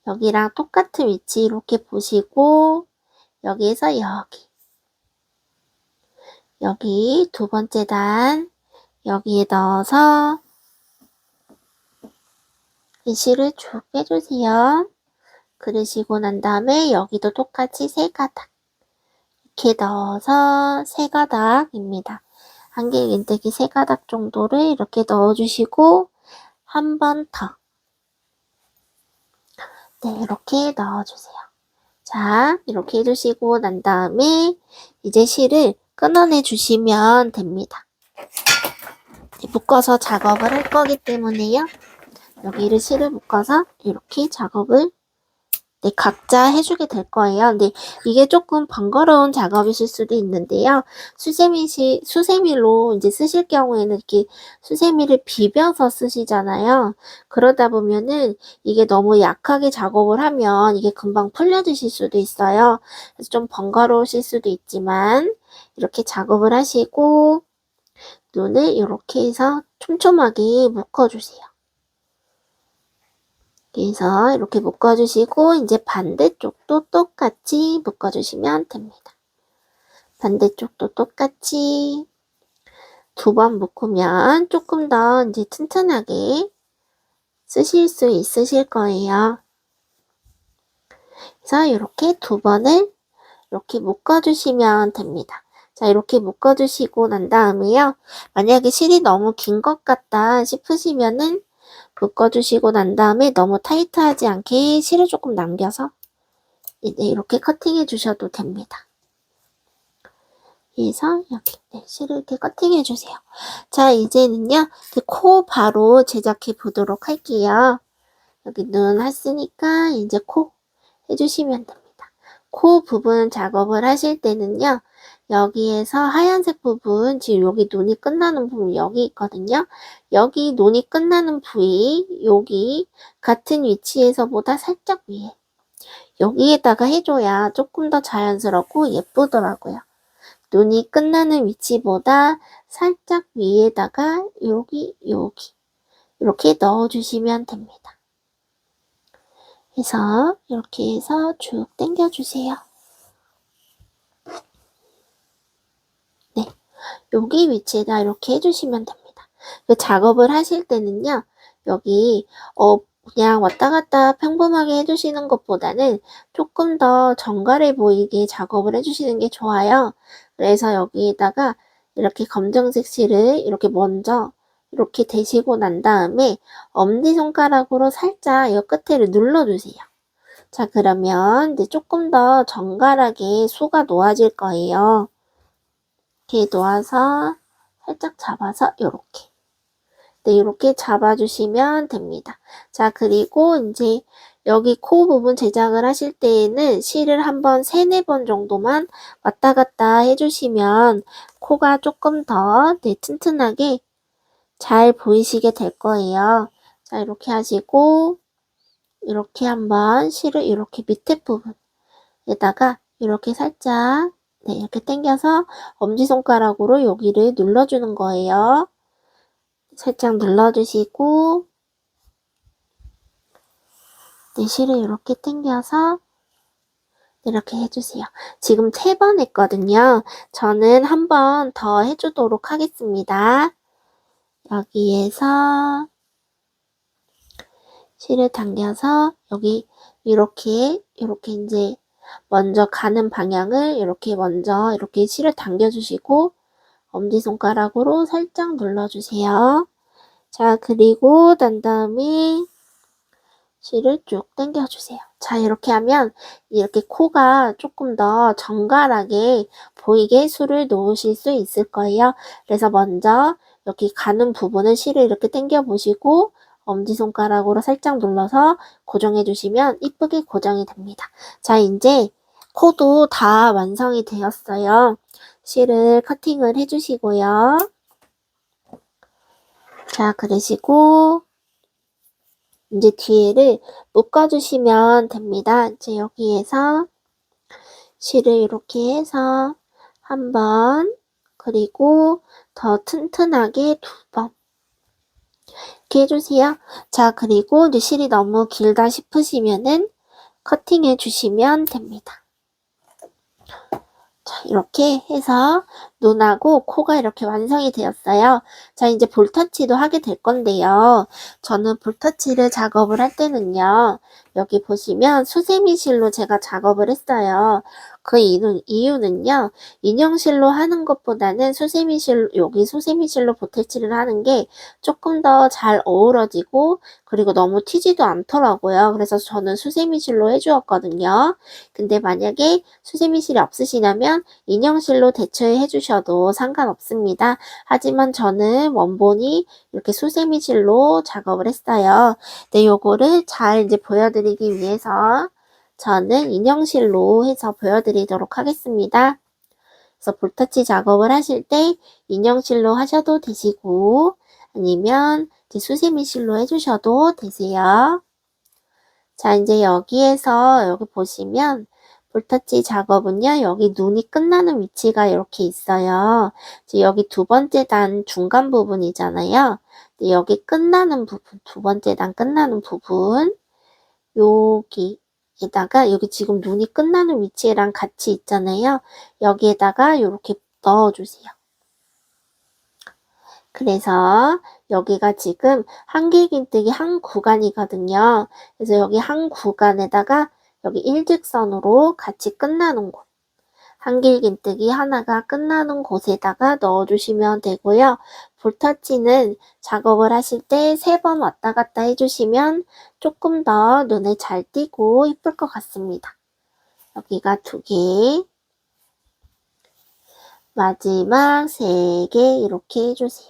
[SPEAKER 1] 여기랑 똑같은 위치 이렇게 보시고 여기에서 여기 두 번째 단 여기에 넣어서 이 실을 쭉 빼주세요. 그러시고 난 다음에 여기도 똑같이 세 가닥 이렇게 넣어서 세 가닥입니다. 한길긴뜨기 세 가닥 정도를 이렇게 넣어주시고 한 번 더 네, 이렇게 넣어주세요. 자, 이렇게 해주시고 난 다음에 이제 실을 끊어내 주시면 됩니다. 묶어서 작업을 할 거기 때문에요. 여기를 실을 묶어서 이렇게 작업을 네, 각자 해주게 될 거예요. 근데 이게 조금 번거로운 작업이실 수도 있는데요. 수세미로 이제 쓰실 경우에는 이렇게 수세미를 비벼서 쓰시잖아요. 그러다 보면은 이게 너무 약하게 작업을 하면 이게 금방 풀려지실 수도 있어요. 그래서 좀 번거로우실 수도 있지만 이렇게 작업을 하시고 눈을 이렇게 해서 촘촘하게 묶어주세요. 그래서 이렇게 묶어주시고 이제 반대쪽도 똑같이 묶어주시면 됩니다. 반대쪽도 똑같이 두 번 묶으면 조금 더 이제 튼튼하게 쓰실 수 있으실 거예요. 그래서 이렇게 두 번을 이렇게 묶어주시면 됩니다. 자, 이렇게 묶어주시고 난 다음에요. 만약에 실이 너무 긴 것 같다 싶으시면은 묶어주시고 난 다음에 너무 타이트하지 않게 실을 조금 남겨서 이렇게 커팅해 주셔도 됩니다. 해서 여기 실을 이렇게 커팅해 주세요. 자, 이제는요, 코 바로 제작해 보도록 할게요. 여기 눈 했으니까 이제 코 해주시면 됩니다. 코 부분 작업을 하실 때는요, 여기에서 하얀색 부분, 지금 여기 눈이 끝나는 부분 여기 있거든요. 여기 눈이 끝나는 부위, 여기 같은 위치에서보다 살짝 위에 여기에다가 해줘야 조금 더 자연스럽고 예쁘더라고요. 눈이 끝나는 위치보다 살짝 위에다가 여기 이렇게 넣어주시면 됩니다. 해서 이렇게 해서 쭉 당겨주세요. 네, 여기 위치에다 이렇게 해주시면 됩니다. 그 작업을 하실 때는요, 여기 그냥 왔다 갔다 평범하게 해주시는 것보다는 조금 더 정갈해 보이게 작업을 해주시는 게 좋아요. 그래서 여기에다가 이렇게 검정색 실을 이렇게 먼저 이렇게 대시고 난 다음에 엄지손가락으로 살짝 이 끝에를 눌러주세요. 자, 그러면 이제 조금 더 정갈하게 수가 놓아질 거예요. 이렇게 놓아서 살짝 잡아서 이렇게. 네, 이렇게 잡아주시면 됩니다. 자, 그리고 이제 여기 코 부분 제작을 하실 때에는 실을 한번 3, 4번 정도만 왔다 갔다 해주시면 코가 조금 더 튼튼하게 잘 보이시게 될 거예요. 자, 이렇게 하시고 이렇게 한번 실을 이렇게 밑에 부분에다가 이렇게 살짝 이렇게 당겨서 엄지손가락으로 여기를 눌러주는 거예요. 살짝 눌러주시고 실을 이렇게 당겨서 이렇게 해주세요. 지금 3번 했거든요. 저는 한 번 더 해주도록 하겠습니다. 여기에서 실을 당겨서 여기 이렇게 이제 먼저 가는 방향을 이렇게 먼저 이렇게 실을 당겨주시고 엄지손가락으로 살짝 눌러주세요. 자, 그리고 난 다음에 실을 쭉 당겨주세요. 자, 이렇게 하면 이렇게 코가 조금 더 정갈하게 보이게 술을 놓으실 수 있을 거예요. 그래서 먼저 여기 가는 부분을 실을 이렇게 당겨 보시고 엄지손가락으로 살짝 눌러서 고정해 주시면 이쁘게 고정이 됩니다. 자, 이제 코도 다 완성이 되었어요. 실을 커팅을 해주시고요. 자, 그러시고 이제 뒤에를 묶어주시면 됩니다. 이제 여기에서 실을 이렇게 해서 한 번, 그리고 더 튼튼하게 2번 이렇게 해주세요. 자, 그리고 이제 실이 너무 길다 싶으시면은 커팅해 주시면 됩니다. 자, 이렇게 해서 눈하고 코가 이렇게 완성이 되었어요. 자, 이제 볼터치도 하게 될 건데요. 저는 볼터치를 작업을 할 때는요. 여기 보시면 수세미실로 제가 작업을 했어요. 그 이유는요. 인형실로 하는 것보다는 여기 수세미실로 볼터치를 하는 게 조금 더 잘 어우러지고 그리고 너무 튀지도 않더라고요. 그래서 저는 수세미실로 해주었거든요. 근데 만약에 수세미실이 없으시다면 인형실로 대처해 주셔도 상관없습니다. 하지만 저는 원본이 이렇게 수세미실로 작업을 했어요. 네, 요거를 잘 이제 보여드리기 위해서 저는 인형실로 해서 보여드리도록 하겠습니다. 그래서 볼터치 작업을 하실 때 인형실로 하셔도 되시고 아니면 이제 수세미실로 해주셔도 되세요. 자, 이제 여기에서 여기 보시면 볼터치 작업은요, 여기 눈이 끝나는 위치가 이렇게 있어요. 여기 2번째 단 중간 부분이잖아요. 여기 끝나는 부분, 2번째 단 끝나는 부분, 여기에다가 여기 지금 눈이 끝나는 위치랑 같이 있잖아요. 여기에다가 이렇게 넣어주세요. 그래서 여기가 지금 한길긴뜨기 한 구간이거든요. 그래서 여기 한 구간에다가 여기 일직선으로 같이 끝나는 곳, 한길긴뜨기 하나가 끝나는 곳에다가 넣어주시면 되고요. 볼터치는 작업을 하실 때 3번 왔다 갔다 해주시면 조금 더 눈에 잘 띄고 이쁠 것 같습니다. 여기가 2개, 마지막 3개 이렇게 해주세요.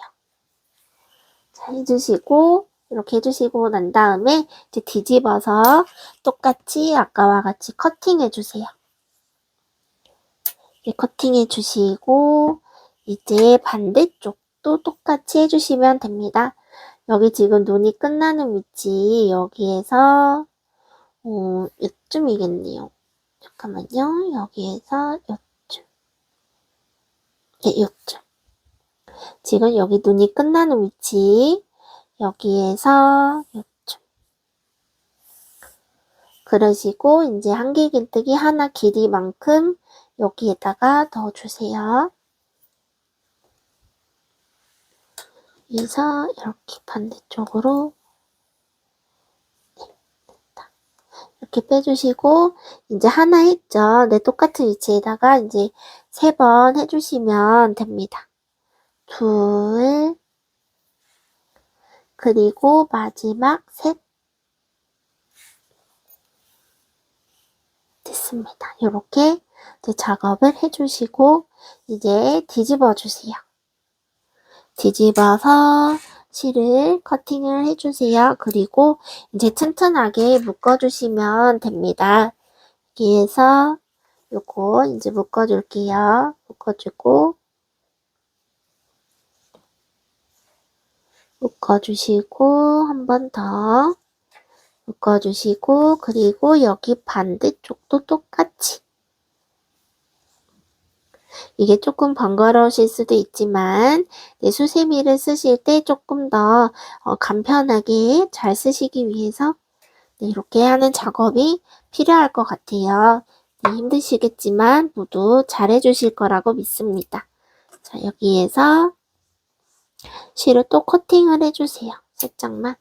[SPEAKER 1] 자, 해주시고 이렇게 해주시고 난 다음에 이제 뒤집어서 똑같이 아까와 같이 커팅 해주세요. 커팅 해주시고 이제 반대쪽도 똑같이 해주시면 됩니다. 여기 지금 눈이 끝나는 위치 여기에서 이쯤이겠네요. 잠깐만요. 여기에서 요쯤. 네, 요쯤. 지금 여기 눈이 끝나는 위치 여기에서 요쯤. 그러시고 이제 한길긴뜨기 하나 길이만큼 여기에다가 넣어주세요. 여기서 이렇게 반대쪽으로 됐다. 이렇게 빼주시고 이제 하나 했죠. 네, 똑같은 위치에다가 이제 3번 해주시면 됩니다. 2 그리고 마지막 3 됐습니다. 이렇게 이제 작업을 해주시고 이제 뒤집어 주세요. 뒤집어서 실을 커팅을 해주세요. 그리고 이제 튼튼하게 묶어주시면 됩니다. 여기에서 요거 이제 묶어줄게요. 묶어주고 묶어주시고 한 번 더 묶어주시고 그리고 여기 반대쪽도 똑같이 이게 조금 번거로우실 수도 있지만 수세미를 쓰실 때 조금 더 간편하게 잘 쓰시기 위해서 이렇게 하는 작업이 필요할 것 같아요. 힘드시겠지만 모두 잘 해주실 거라고 믿습니다. 자, 여기에서 실을 또 코팅을 해주세요. 살짝만.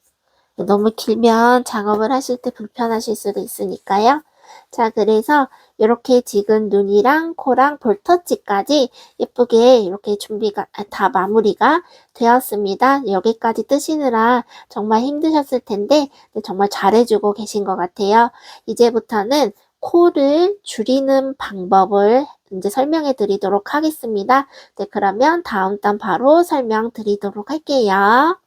[SPEAKER 1] 너무 길면 작업을 하실 때 불편하실 수도 있으니까요. 자, 그래서 이렇게 지금 눈이랑 코랑 볼터치까지 예쁘게 이렇게 준비가 다 마무리가 되었습니다. 여기까지 뜨시느라 정말 힘드셨을 텐데 정말 잘해주고 계신 것 같아요. 이제부터는 코를 줄이는 방법을 이제 설명해 드리도록 하겠습니다. 네, 그러면 다음 단 바로 설명드리도록 할게요.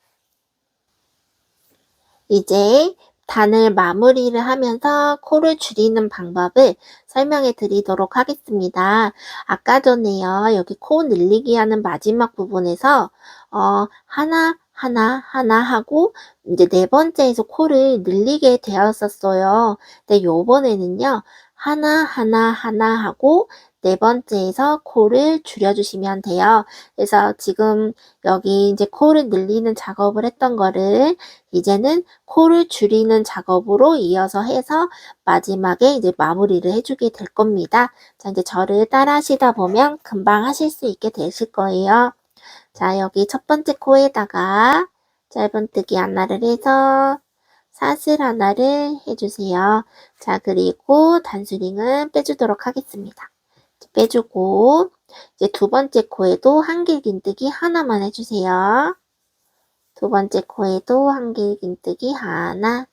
[SPEAKER 1] 이제 단을 마무리를 하면서 코를 줄이는 방법을 설명해 드리도록 하겠습니다. 아까 전에요. 여기 코 늘리기 하는 마지막 부분에서 하나 하고 이제 4번째에서 코를 늘리게 되었었어요. 근데 요번에는요. 하나 하고 4번째에서 코를 줄여주시면 돼요. 그래서 지금 여기 이제 코를 늘리는 작업을 했던 거를 이제는 코를 줄이는 작업으로 이어서 해서 마지막에 이제 마무리를 해주게 될 겁니다. 자, 이제 저를 따라 하시다 보면 금방 하실 수 있게 되실 거예요. 자, 여기 첫 번째 코에다가 짧은뜨기 하나를 해서 사슬 하나를 해주세요. 자, 그리고 단수링은 빼주도록 하겠습니다. 빼주고 이제 두 번째 코에도 한길긴뜨기 하나만 해주세요. 두 번째 코에도 한길긴뜨기 하나.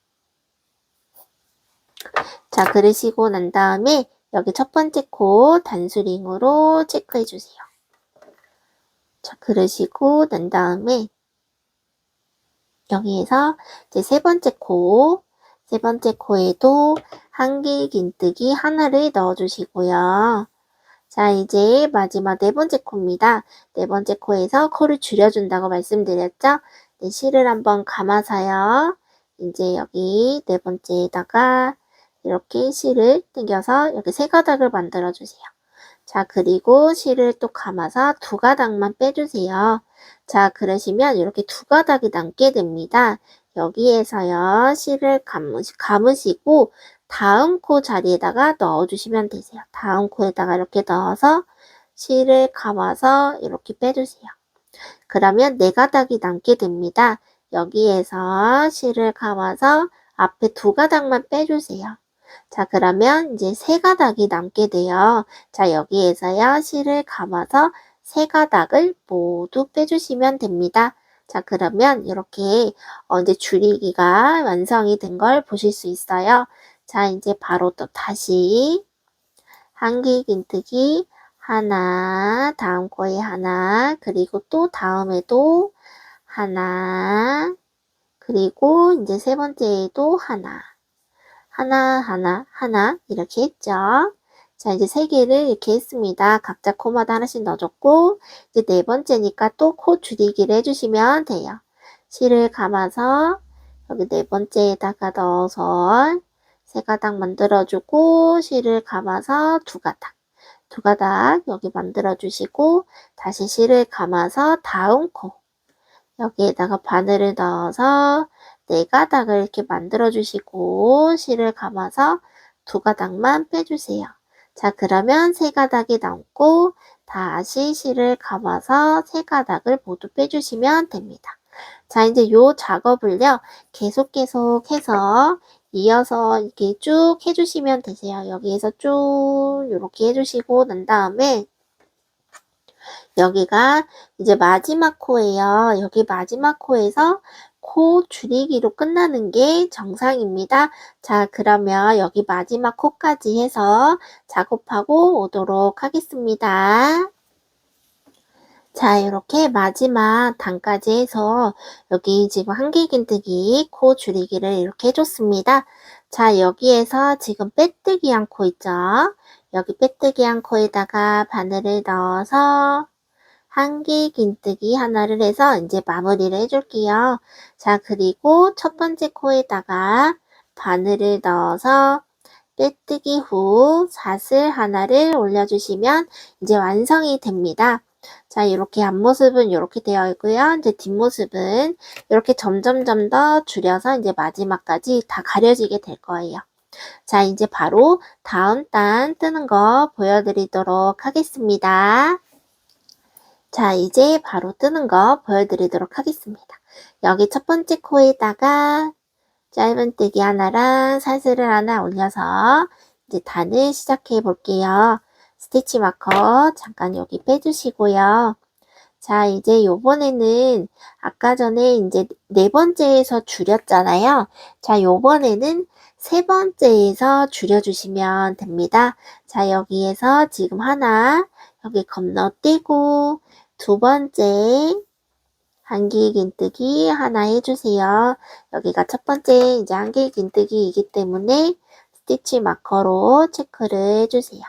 [SPEAKER 1] 자, 그러시고 난 다음에 여기 첫 번째 코 단수링으로 체크해 주세요. 자, 그러시고 난 다음에 여기에서 이제 세 번째 코에도 한길긴뜨기 하나를 넣어 주시고요. 자, 이제 마지막 4번째 코입니다. 4번째 코에서 코를 줄여준다고 말씀드렸죠? 네, 실을 한번 감아서요. 이제 여기 4번째에다가 이렇게 실을 당겨서 여기 3가닥을 만들어 주세요. 자, 그리고 실을 또 감아서 2가닥만 빼주세요. 자, 그러시면 이렇게 2가닥이 남게 됩니다. 여기에서요, 실을 감으시고 다음 코 자리에다가 넣어주시면 되세요. 다음 코에다가 이렇게 넣어서 실을 감아서 이렇게 빼주세요. 그러면 4가닥이 남게 됩니다. 여기에서 실을 감아서 앞에 2가닥만 빼주세요. 자, 그러면 이제 3가닥이 남게 돼요. 자, 여기에서요, 실을 감아서 3가닥을 모두 빼주시면 됩니다. 자, 그러면 이렇게 이제 줄이기가 완성이 된 걸 보실 수 있어요. 자, 이제 바로 또 다시 한길긴뜨기 하나, 다음 코에 하나, 그리고 또 다음에도 하나, 그리고 이제 세 번째에도 하나, 하나, 하나, 하나, 이렇게 했죠. 자, 이제 세 개를 이렇게 했습니다. 각자 코마다 하나씩 넣어줬고, 이제 네 번째니까 또 코 줄이기를 해주시면 돼요. 실을 감아서 여기 네 번째에다가 넣어서 세 가닥 만들어주고, 실을 감아서 두 가닥. 두 가닥 여기 만들어주시고, 다시 실을 감아서 다음 코. 여기에다가 바늘을 넣어서 네 가닥을 이렇게 만들어 주시고 실을 감아서 두 가닥만 빼주세요. 자, 그러면 세 가닥이 남고 다시 실을 감아서 세 가닥을 모두 빼주시면 됩니다. 자, 이제 요 작업을요, 계속 해서 이어서 이렇게 쭉 해주시면 되세요. 여기에서 쭉 이렇게 해주시고 난 다음에 여기가 이제 마지막 코예요. 여기 마지막 코에서 코 줄이기로 끝나는 게 정상입니다. 자, 그러면 여기 마지막 코까지 해서 작업하고 오도록 하겠습니다. 자, 이렇게 마지막 단까지 해서 여기 지금 한길긴뜨기 코 줄이기를 이렇게 해줬습니다. 자, 여기에서 지금 빼뜨기 한 코 있죠? 여기 빼뜨기 한 코에다가 바늘을 넣어서 한길긴뜨기 하나를 해서 이제 마무리를 해줄게요. 자, 그리고 첫 번째 코에다가 바늘을 넣어서 빼뜨기 후 사슬 하나를 올려주시면 이제 완성이 됩니다. 자, 이렇게 앞모습은 이렇게 되어 있고요. 이제 뒷모습은 이렇게 점점점 더 줄여서 이제 마지막까지 다 가려지게 될 거예요. 자, 이제 바로 다음 단 뜨는 거 보여드리도록 하겠습니다. 자, 이제 바로 뜨는 거 보여드리도록 하겠습니다. 여기 첫 번째 코에다가 짧은뜨기 하나랑 사슬을 하나 올려서 이제 단을 시작해 볼게요. 스티치 마커 잠깐 여기 빼주시고요. 자, 이제 요번에는 아까 전에 이제 네 번째에서 줄였잖아요. 자, 요번에는 세 번째에서 줄여주시면 됩니다. 자, 여기에서 지금 하나, 여기 건너뛰고, 두 번째, 한길긴뜨기 하나 해주세요. 여기가 첫 번째 이제 한길긴뜨기이기 때문에 스티치 마커로 체크를 해주세요.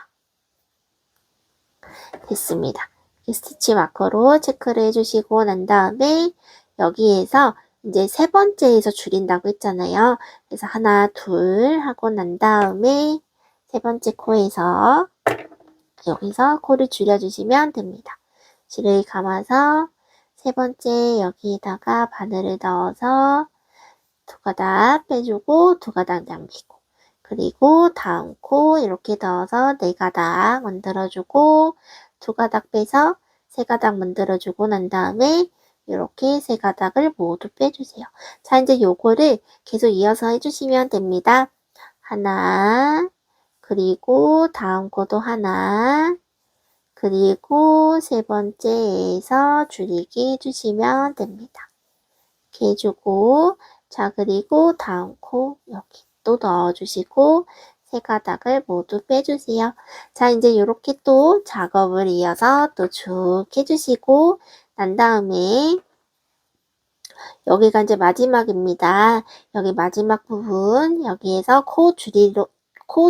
[SPEAKER 1] 됐습니다. 스티치 마커로 체크를 해주시고 난 다음에 여기에서 이제 세 번째에서 줄인다고 했잖아요. 그래서 하나, 둘 하고 난 다음에 세 번째 코에서 여기서 코를 줄여주시면 됩니다. 실을 감아서 세 번째 여기에다가 바늘을 넣어서 두 가닥 빼주고 두 가닥 남기고 그리고 다음 코 이렇게 넣어서 네 가닥 만들어주고 두 가닥 빼서 세 가닥 만들어주고 난 다음에 이렇게 세 가닥을 모두 빼주세요. 자, 이제 요거를 계속 이어서 해주시면 됩니다. 하나, 그리고 다음 코도 하나, 그리고 세 번째에서 줄이기 해주시면 됩니다. 이렇게 해주고, 자, 그리고 다음 코 여기 또 넣어주시고, 세 가닥을 모두 빼주세요. 자, 이제 이렇게 또 작업을 이어서 또 쭉 해주시고, 난 다음에 여기가 이제 마지막입니다. 여기 마지막 부분, 여기에서 코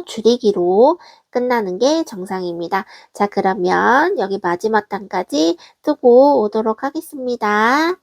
[SPEAKER 1] 줄이기로 끝나는 게 정상입니다. 자, 그러면 여기 마지막 단까지 뜨고 오도록 하겠습니다.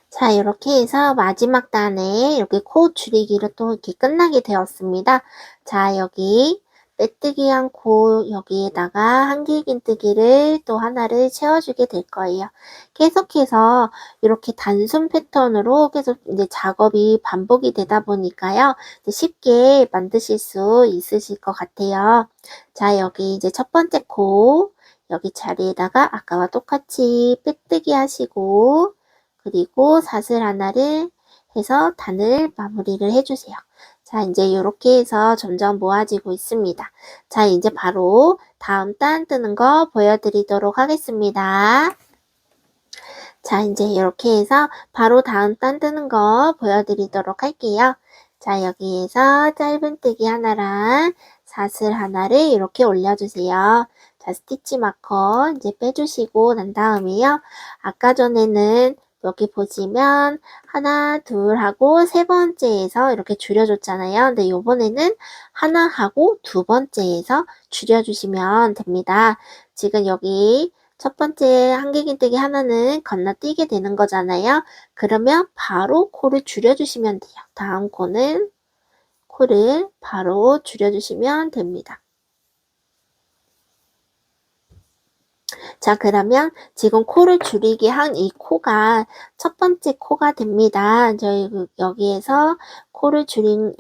[SPEAKER 1] 자, 이렇게 해서 마지막 단에 이렇게 코 줄이기로 또 이렇게 끝나게 되었습니다. 자, 여기 빼뜨기 한 코 여기에다가 한길긴뜨기를 또 하나를 채워주게 될 거예요. 계속해서 이렇게 단순 패턴으로 계속 이제 작업이 반복이 되다 보니까요. 쉽게 만드실 수 있으실 것 같아요. 자, 여기 이제 첫 번째 코 여기 자리에다가 아까와 똑같이 빼뜨기 하시고 그리고 사슬 하나를 해서 단을 마무리를 해주세요. 자, 이제 이렇게 해서 점점 모아지고 있습니다. 자, 이제 바로 다음 단 뜨는 거 보여드리도록 하겠습니다. 자, 이제 이렇게 해서 바로 다음 단 뜨는 거 보여드리도록 할게요. 자, 여기에서 짧은뜨기 하나랑 사슬 하나를 이렇게 올려주세요. 자, 스티치 마커 이제 빼주시고 난 다음에요. 아까 전에는 여기 보시면 하나, 둘 하고 세 번째에서 이렇게 줄여줬잖아요. 근데 요번에는 하나 하고 두 번째에서 줄여주시면 됩니다. 지금 여기 첫 번째 한길긴뜨기 하나는 건너뛰게 되는 거잖아요. 그러면 바로 코를 줄여주시면 돼요. 다음 코는 코를 바로 줄여주시면 됩니다. 자, 그러면 지금 코를 줄이게 한 이 코가 첫 번째 코가 됩니다. 저희 여기에서 코를 줄인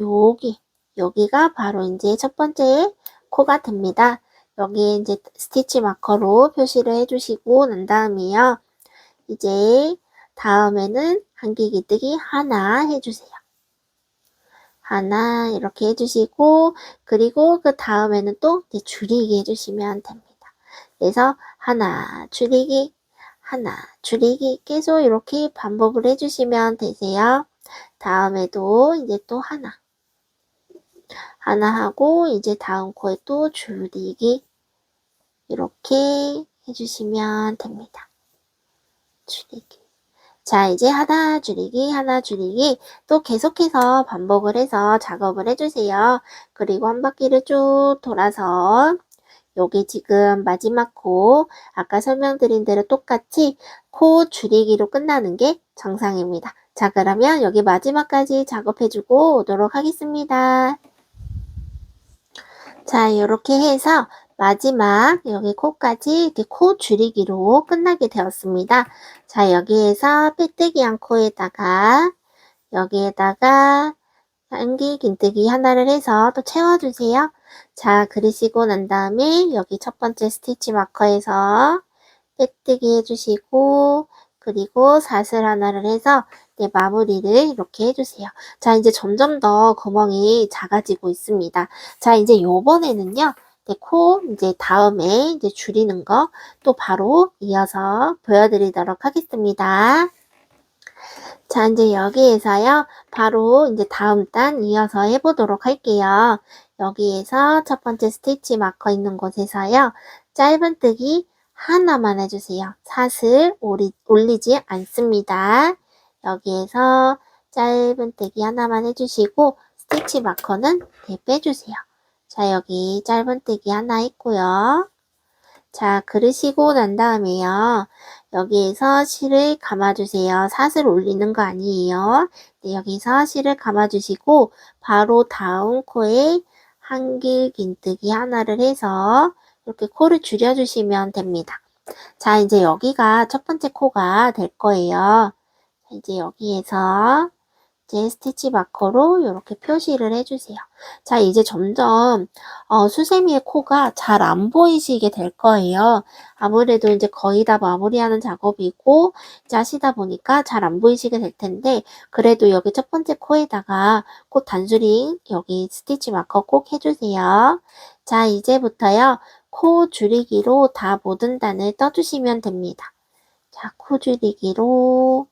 [SPEAKER 1] 여기가 바로 이제 첫 번째 코가 됩니다. 여기에 이제 스티치 마커로 표시를 해주시고 난 다음에요. 이제 다음에는 한길기뜨기 하나 해주세요. 하나 이렇게 해주시고 그리고 그 다음에는 또 줄이기 해주시면 됩니다. 그래서 하나 줄이기 하나 줄이기 계속 이렇게 반복을 해주시면 되세요. 다음에도 이제 또 하나 하고 이제 다음 코에 또 줄이기 이렇게 해주시면 됩니다. 줄이기 자, 이제 하나 줄이기 또 계속해서 반복을 해서 작업을 해주세요. 그리고 한 바퀴를 쭉 돌아서 여기 지금 마지막 코 아까 설명드린 대로 똑같이 코 줄이기로 끝나는 게 정상입니다. 자, 그러면 여기 마지막까지 작업해주고 오도록 하겠습니다. 자, 이렇게 해서 마지막 여기 코까지 이렇게 코 줄이기로 끝나게 되었습니다. 자, 여기에서 빼뜨기 한 코에다가 여기에다가 한길긴뜨기 하나를 해서 또 채워주세요. 자, 그리시고 난 다음에 여기 첫 번째 스티치 마커에서 빼뜨기 해주시고 그리고 사슬 하나를 해서 마무리를 이렇게 해주세요. 자, 이제 점점 더 구멍이 작아지고 있습니다. 자, 이제 요번에는요. 코 이제 다음에 이제 줄이는 거 또 바로 이어서 보여드리도록 하겠습니다. 자, 이제 여기에서요. 바로 이제 다음 단 이어서 해보도록 할게요. 여기에서 첫 번째 스티치 마커 있는 곳에서요. 짧은뜨기 하나만 해주세요. 사슬 올리지 않습니다. 여기에서 짧은뜨기 하나만 해주시고 스티치 마커는 빼주세요. 자, 여기 짧은뜨기 하나 있고요. 자, 그러시고 난 다음에요. 여기에서 실을 감아주세요. 사슬 올리는 거 아니에요. 네, 여기서 실을 감아주시고 바로 다음 코에 한길긴뜨기 하나를 해서 이렇게 코를 줄여주시면 됩니다. 자, 이제 여기가 첫 번째 코가 될 거예요. 이제 여기에서 이제 스티치 마커로 이렇게 표시를 해주세요. 자, 이제 점점 수세미의 코가 잘 안 보이시게 될 거예요. 아무래도 이제 거의 다 마무리하는 작업이고 이제 하시다 보니까 잘 안 보이시게 될 텐데 그래도 여기 첫 번째 코에다가 꼭 단수링 여기 스티치 마커 꼭 해주세요. 자, 이제부터요. 코 줄이기로 다 모든 단을 떠주시면 됩니다. 자, 코 줄이기로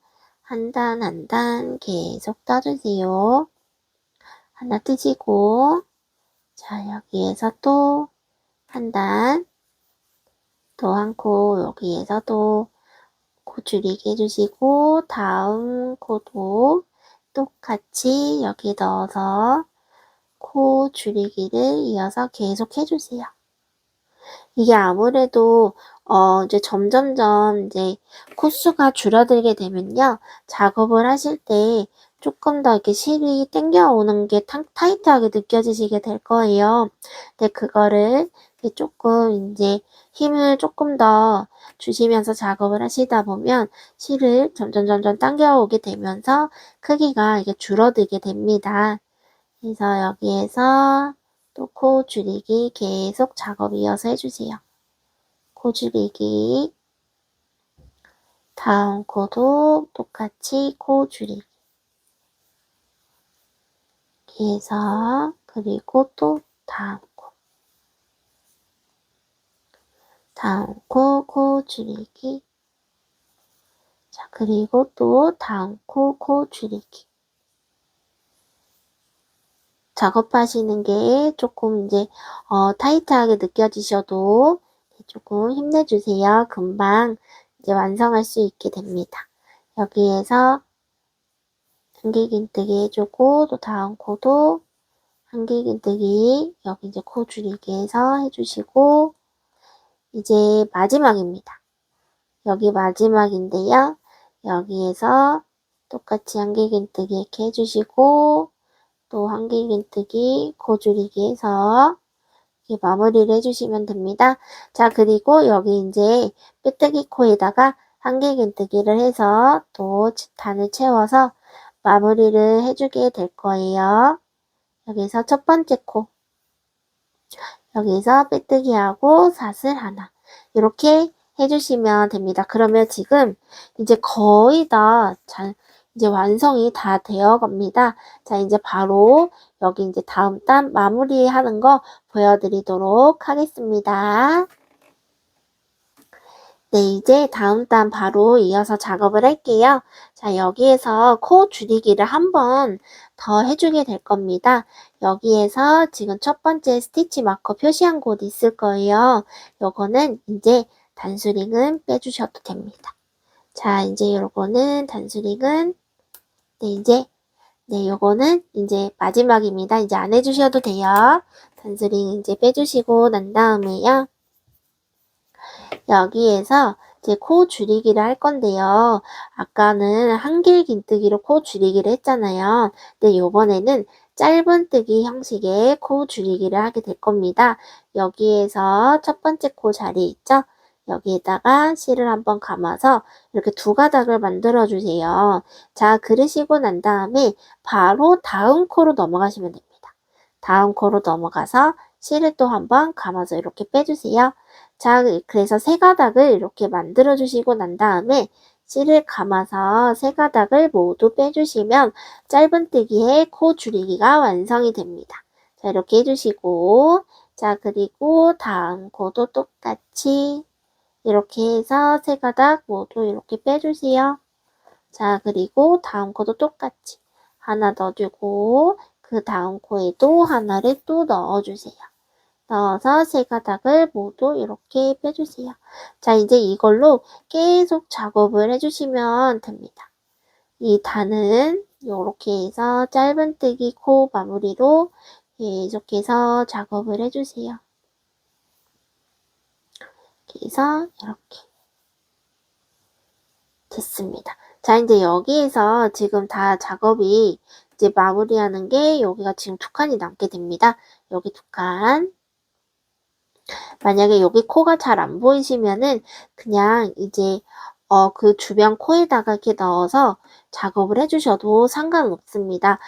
[SPEAKER 1] 한 단 한 단 계속 떠주세요. 하나 뜨시고 자, 여기에서 또 한 단 또 한 코 여기에서도 코 줄이기 해주시고 다음 코도 똑같이 여기 넣어서 코 줄이기를 이어서 계속 해주세요. 이게 아무래도 이제 점점점 이제 코수가 줄어들게 되면요. 작업을 하실 때 조금 더 이렇게 실이 당겨오는 게 타이트하게 느껴지시게 될 거예요. 근데 그거를 조금 이제 힘을 조금 더 주시면서 작업을 하시다 보면 실을 점점 당겨오게 되면서 크기가 이게 줄어들게 됩니다. 그래서 여기에서 또 코 줄이기 계속 작업 이어서 해주세요. 코 줄이기 다음 코도 똑같이 코 줄이기 이렇게 해서 그리고 또 다음 코 줄이기 자 그리고 또 다음 코 줄이기 작업하시는 게 조금 이제 타이트하게 느껴지셔도 조금 힘내주세요. 금방 이제 완성할 수 있게 됩니다. 여기에서 한길긴뜨기 해주고 또 다음 코도 한길긴뜨기 여기 이제 코 줄이기 해서 해주시고 이제 마지막입니다. 여기 마지막인데요. 여기에서 똑같이 한길긴뜨기 이렇게 해주시고 또 한길긴뜨기 코 줄이기 해서 이렇게 마무리를 해주시면 됩니다. 자, 그리고 여기 이제 빼뜨기 코에다가 한길긴뜨기를 해서 또 단을 채워서 마무리를 해주게 될 거예요. 여기서 첫 번째 코, 여기서 빼뜨기하고 사슬 하나 이렇게 해주시면 됩니다. 그러면 지금 이제 거의 다 이제 완성이 다 되어 갑니다. 자, 이제 바로 여기 이제 다음 단 마무리하는 거 보여드리도록 하겠습니다. 네, 이제 다음 단 바로 이어서 작업을 할게요. 자, 여기에서 코 줄이기를 한번 더 해주게 될 겁니다. 여기에서 지금 첫 번째 스티치 마커 표시한 곳 있을 거예요. 요거는 이제 단수링은 빼주셔도 됩니다. 자, 이제 요거는 단수링은 요거는 이제 마지막입니다. 이제 안 해주셔도 돼요. 단수링 이제 빼주시고 난 다음에요. 여기에서 이제 코 줄이기를 할 건데요. 아까는 한길긴뜨기로 코 줄이기를 했잖아요. 근데 요번에는 짧은뜨기 형식의 코 줄이기를 하게 될 겁니다. 여기에서 첫 번째 코 자리 있죠? 여기에다가 실을 한번 감아서 이렇게 두 가닥을 만들어 주세요. 자, 그러시고 난 다음에 바로 다음 코로 넘어가시면 됩니다. 다음 코로 넘어가서 실을 또 한번 감아서 이렇게 빼주세요. 자, 그래서 세 가닥을 이렇게 만들어 주시고 난 다음에 실을 감아서 세 가닥을 모두 빼주시면 짧은뜨기의 코 줄이기가 완성이 됩니다. 자, 이렇게 해주시고 자, 그리고 다음 코도 똑같이 이렇게 해서 세 가닥 모두 이렇게 빼주세요. 자, 그리고 다음 코도 똑같이 하나 넣어주고 그 다음 코에도 하나를 또 넣어주세요. 넣어서 세 가닥을 모두 이렇게 빼주세요. 자, 이제 이걸로 계속 작업을 해주시면 됩니다. 이 단은 이렇게 해서 짧은뜨기 코 마무리로 계속해서 작업을 해주세요. 그래서 이렇게 됐습니다. 자, 이제 여기에서 지금 다 작업이 이제 마무리하는 게 여기가 지금 두 칸이 남게 됩니다. 여기 두 칸. 만약에 여기 코가 잘 안 보이시면은 그냥 이제 그 주변 코에다가 이렇게 넣어서 작업을 해주셔도 상관없습니다.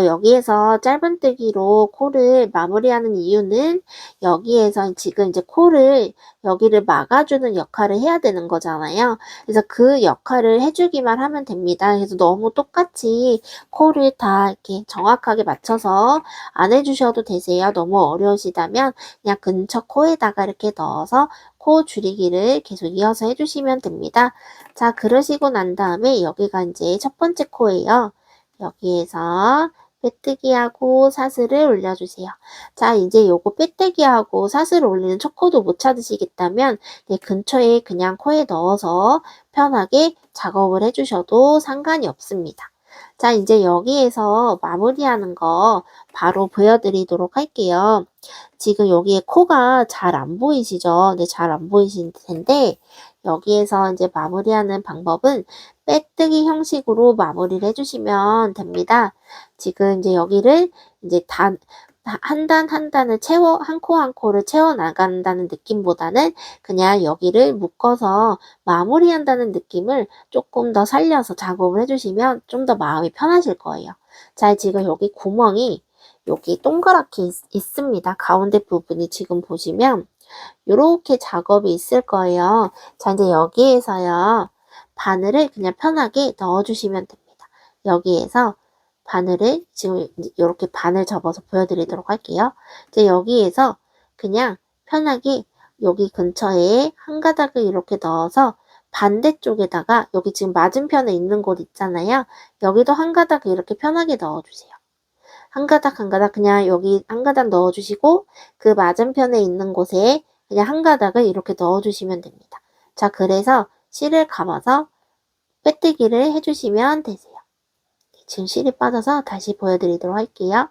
[SPEAKER 1] 여기에서 짧은뜨기로 코를 마무리하는 이유는 여기에서 지금 이제 코를 여기를 막아주는 역할을 해야 되는 거잖아요. 그래서 그 역할을 해주기만 하면 됩니다. 그래서 너무 똑같이 코를 다 이렇게 정확하게 맞춰서 안 해주셔도 되세요. 너무 어려우시다면 그냥 근처 코에다가 이렇게 넣어서 코 줄이기를 계속 이어서 해주시면 됩니다. 자, 그러시고 난 다음에 여기가 이제 첫 번째 코예요. 여기에서 빼뜨기하고 사슬을 올려주세요. 자, 이제 요거 빼뜨기하고 사슬을 올리는 첫 코도 못 찾으시겠다면 근처에 그냥 코에 넣어서 편하게 작업을 해주셔도 상관이 없습니다. 자, 이제 여기에서 마무리하는 거 바로 보여드리도록 할게요. 지금 여기에 코가 잘 안 보이시죠? 네, 잘 안 보이실 텐데 여기에서 이제 마무리하는 방법은 빼뜨기 형식으로 마무리를 해주시면 됩니다. 지금 이제 여기를 이제 한 단 한 단을 한 코 한 코를 채워 나간다는 느낌보다는 그냥 여기를 묶어서 마무리한다는 느낌을 조금 더 살려서 작업을 해주시면 좀 더 마음이 편하실 거예요. 자, 지금 여기 구멍이 여기 동그랗게 있습니다. 가운데 부분이 지금 보시면 이렇게 작업이 있을 거예요. 자, 이제 여기에서요. 바늘을 그냥 편하게 넣어주시면 됩니다. 여기에서 바늘을 지금 이렇게 바늘 접어서 보여드리도록 할게요. 이제 여기에서 그냥 편하게 여기 근처에 한 가닥을 이렇게 넣어서 반대쪽에다가 여기 지금 맞은편에 있는 곳 있잖아요. 여기도 한 가닥을 이렇게 편하게 넣어주세요. 한 가닥 한 가닥 그냥 여기 한 가닥 넣어주시고 그 맞은편에 있는 곳에 그냥 한 가닥을 이렇게 넣어주시면 됩니다. 자, 그래서 실을 감아서 빼뜨기를 해주시면 되세요. 지금 실이 빠져서 다시 보여드리도록 할게요.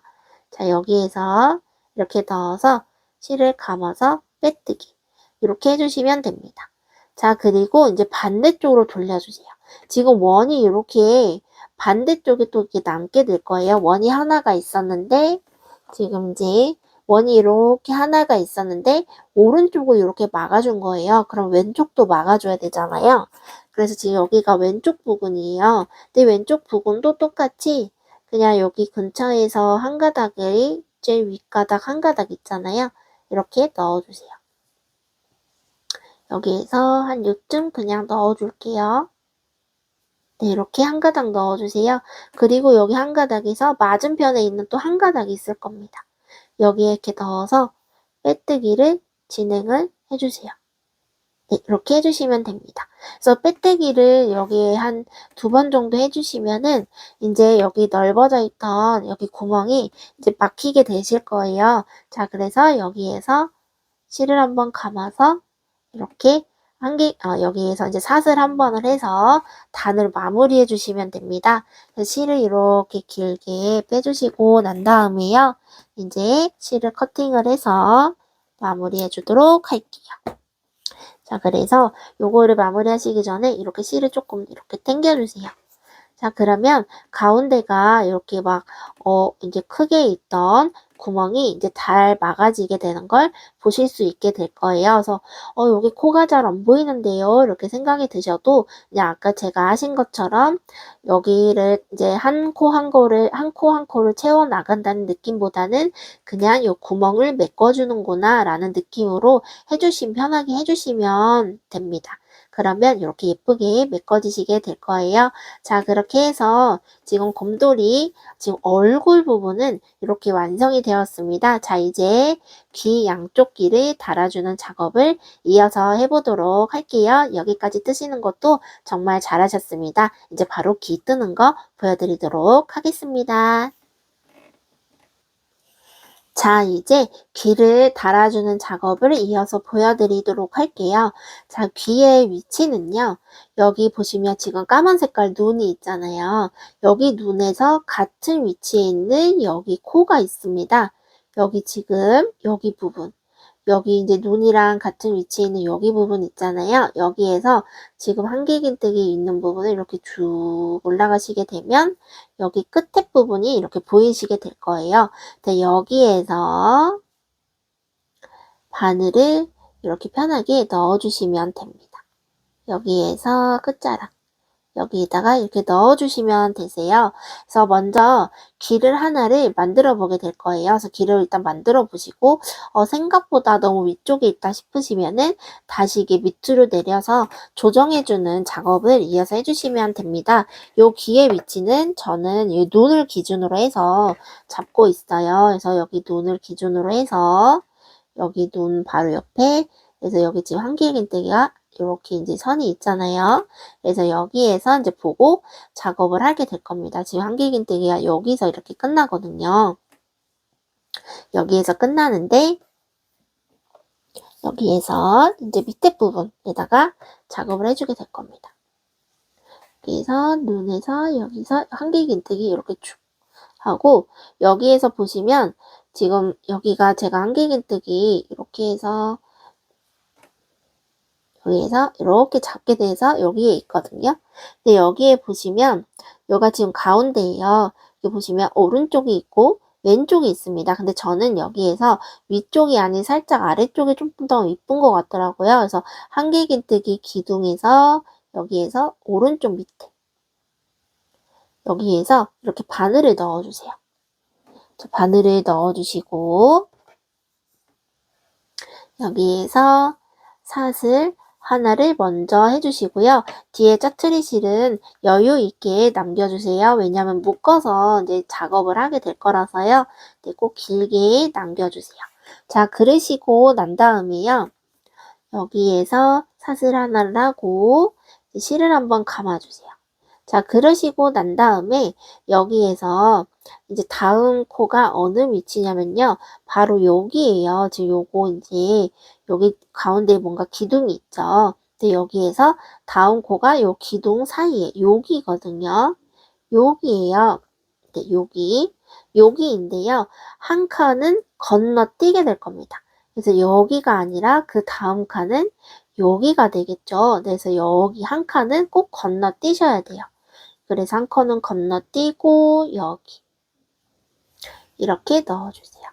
[SPEAKER 1] 자, 여기에서 이렇게 넣어서 실을 감아서 빼뜨기 이렇게 해주시면 됩니다. 자, 그리고 이제 반대쪽으로 돌려주세요. 지금 원이 이렇게 반대쪽에 또 이렇게 남게 될 거예요. 원이 하나가 있었는데 지금 이제 원이 이렇게 하나가 있었는데 오른쪽을 이렇게 막아준 거예요. 그럼 왼쪽도 막아줘야 되잖아요. 그래서 지금 여기가 왼쪽 부분이에요. 근데 왼쪽 부분도 똑같이 그냥 여기 근처에서 한 가닥을 제일 윗가닥 한 가닥 있잖아요. 이렇게 넣어주세요. 여기에서 한 요쯤 그냥 넣어줄게요. 네, 이렇게 한 가닥 넣어주세요. 그리고 여기 한 가닥에서 맞은편에 있는 또 한 가닥이 있을 겁니다. 여기에 이렇게 넣어서 빼뜨기를 진행을 해주세요. 네, 이렇게 해주시면 됩니다. 그래서 빼뜨기를 여기에 한 2번 정도 해주시면은 이제 여기 넓어져 있던 여기 구멍이 이제 막히게 되실 거예요. 자, 그래서 여기에서 실을 한번 감아서 이렇게 여기에서 이제 사슬 한 번을 해서 단을 마무리해 주시면 됩니다. 실을 이렇게 길게 빼주시고 난 다음에요. 이제 실을 커팅을 해서 마무리해 주도록 할게요. 자, 그래서 요거를 마무리 하시기 전에 이렇게 실을 조금 이렇게 당겨주세요. 자, 그러면 가운데가 이렇게 이제 크게 있던 구멍이 이제 잘 막아지게 되는 걸 보실 수 있게 될 거예요. 그래서, 여기 코가 잘 안 보이는데요. 이렇게 생각이 드셔도, 그냥 아까 제가 하신 것처럼 여기를 이제 한 코 한 코를 채워 나간다는 느낌보다는 그냥 요 구멍을 메꿔주는구나 라는 느낌으로 편하게 해주시면 됩니다. 그러면 이렇게 예쁘게 메꿔지시게 될 거예요. 자, 그렇게 해서 지금 곰돌이 지금 얼굴 부분은 이렇게 완성이 되었습니다. 자, 이제 귀 양쪽 귀를 달아주는 작업을 이어서 해보도록 할게요. 여기까지 뜨시는 것도 정말 잘하셨습니다. 이제 바로 귀 뜨는 거 보여드리도록 하겠습니다. 자, 이제 귀를 달아주는 작업을 이어서 보여드리도록 할게요. 자, 귀의 위치는요. 여기 보시면 지금 까만 색깔 눈이 있잖아요. 여기 눈에서 같은 위치에 있는 여기 코가 있습니다. 여기 지금 여기 부분. 여기 이제 눈이랑 같은 위치에 있는 여기 부분 있잖아요. 여기에서 지금 한길긴뜨기 있는 부분을 이렇게 쭉 올라가시게 되면 여기 끝에 부분이 이렇게 보이시게 될 거예요. 근데 여기에서 바늘을 이렇게 편하게 넣어주시면 됩니다. 여기에서 끝자락. 여기에다가 이렇게 넣어주시면 되세요. 그래서 먼저 귀를 하나를 만들어 보게 될 거예요. 그래서 귀를 일단 만들어 보시고 생각보다 너무 위쪽에 있다 싶으시면은 다시 이게 밑으로 내려서 조정해주는 작업을 이어서 해주시면 됩니다. 요 귀의 위치는 저는 이 눈을 기준으로 해서 잡고 있어요. 그래서 여기 눈을 기준으로 해서 여기 눈 바로 옆에 그래서 여기 지금 한길긴뜨기가 이렇게 이제 선이 있잖아요. 그래서 여기에서 이제 보고 작업을 하게 될 겁니다. 지금 한길긴뜨기가 여기서 이렇게 끝나거든요. 여기에서 끝나는데 여기에서 이제 밑에 부분에다가 작업을 해주게 될 겁니다. 여기서 눈에서 여기서 한길긴뜨기 이렇게 쭉 하고 여기에서 보시면 지금 여기가 제가 한길긴뜨기 이렇게 해서 여기에서 이렇게 잡게 돼서 여기에 있거든요. 근데 여기에 보시면 여기가 지금 가운데예요. 여기 보시면 오른쪽이 있고 왼쪽이 있습니다. 근데 저는 여기에서 위쪽이 아닌 살짝 아래쪽이 좀 더 이쁜 것 같더라고요. 그래서 한길긴뜨기 기둥에서 여기에서 오른쪽 밑에 여기에서 이렇게 바늘을 넣어주세요. 바늘을 넣어주시고 여기에서 사슬 하나를 먼저 해주시고요. 뒤에 짜투리 실은 여유 있게 남겨주세요. 왜냐하면 묶어서 이제 작업을 하게 될 거라서요. 네, 꼭 길게 남겨주세요. 자, 그러시고 난 다음에요. 여기에서 사슬 하나를 하고 실을 한번 감아주세요. 자, 그러시고 난 다음에 여기에서 이제 다음 코가 어느 위치냐면요. 바로 여기에요. 지금 요거 이제 여기 가운데 뭔가 기둥이 있죠. 근데 여기에서 다음 코가 요 기둥 사이에 여기거든요. 여기에요. 네, 여기인데요. 한 칸은 건너뛰게 될 겁니다. 그래서 여기가 아니라 그 다음 칸은 여기가 되겠죠. 그래서 여기 한 칸은 꼭 건너뛰셔야 돼요. 그래서 한 칸은 건너뛰고 여기 이렇게 넣어주세요.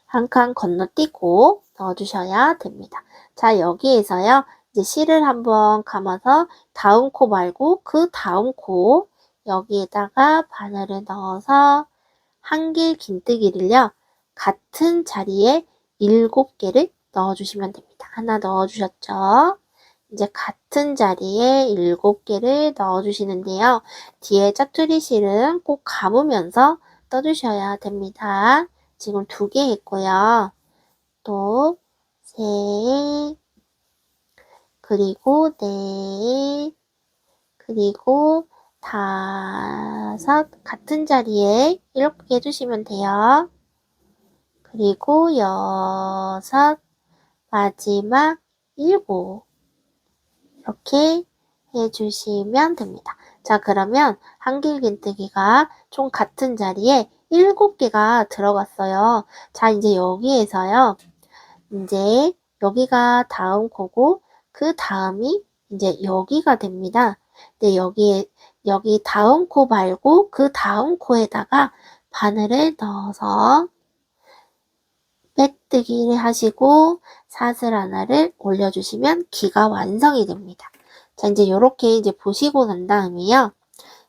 [SPEAKER 1] 한 칸 건너뛰고 넣어주셔야 됩니다. 자, 여기에서요. 이제 실을 한번 감아서 다음 코 말고 그 다음 코 여기에다가 바늘을 넣어서 한길 긴뜨기를요. 같은 자리에 7개를 넣어주시면 됩니다. 하나 넣어주셨죠? 이제 같은 자리에 7개를 넣어주시는데요. 뒤에 짜투리 실은 꼭 감으면서 떠주셔야 됩니다. 지금 2개 했고요. 또 셋, 그리고 넷, 그리고 5, 같은 자리에 이렇게 해주시면 돼요. 그리고 6, 마지막 7 이렇게 해주시면 됩니다. 자, 그러면 한길긴뜨기가 총 같은 자리에 7개가 들어갔어요. 자, 이제 여기에서요. 이제 여기가 다음 코고 그 다음이 이제 여기가 됩니다. 근데 여기 다음 코 말고 그 다음 코에다가 바늘을 넣어서 빼뜨기를 하시고 사슬 하나를 올려주시면 기가 완성이 됩니다. 자, 이제 이렇게 이제 보시고 난 다음에요.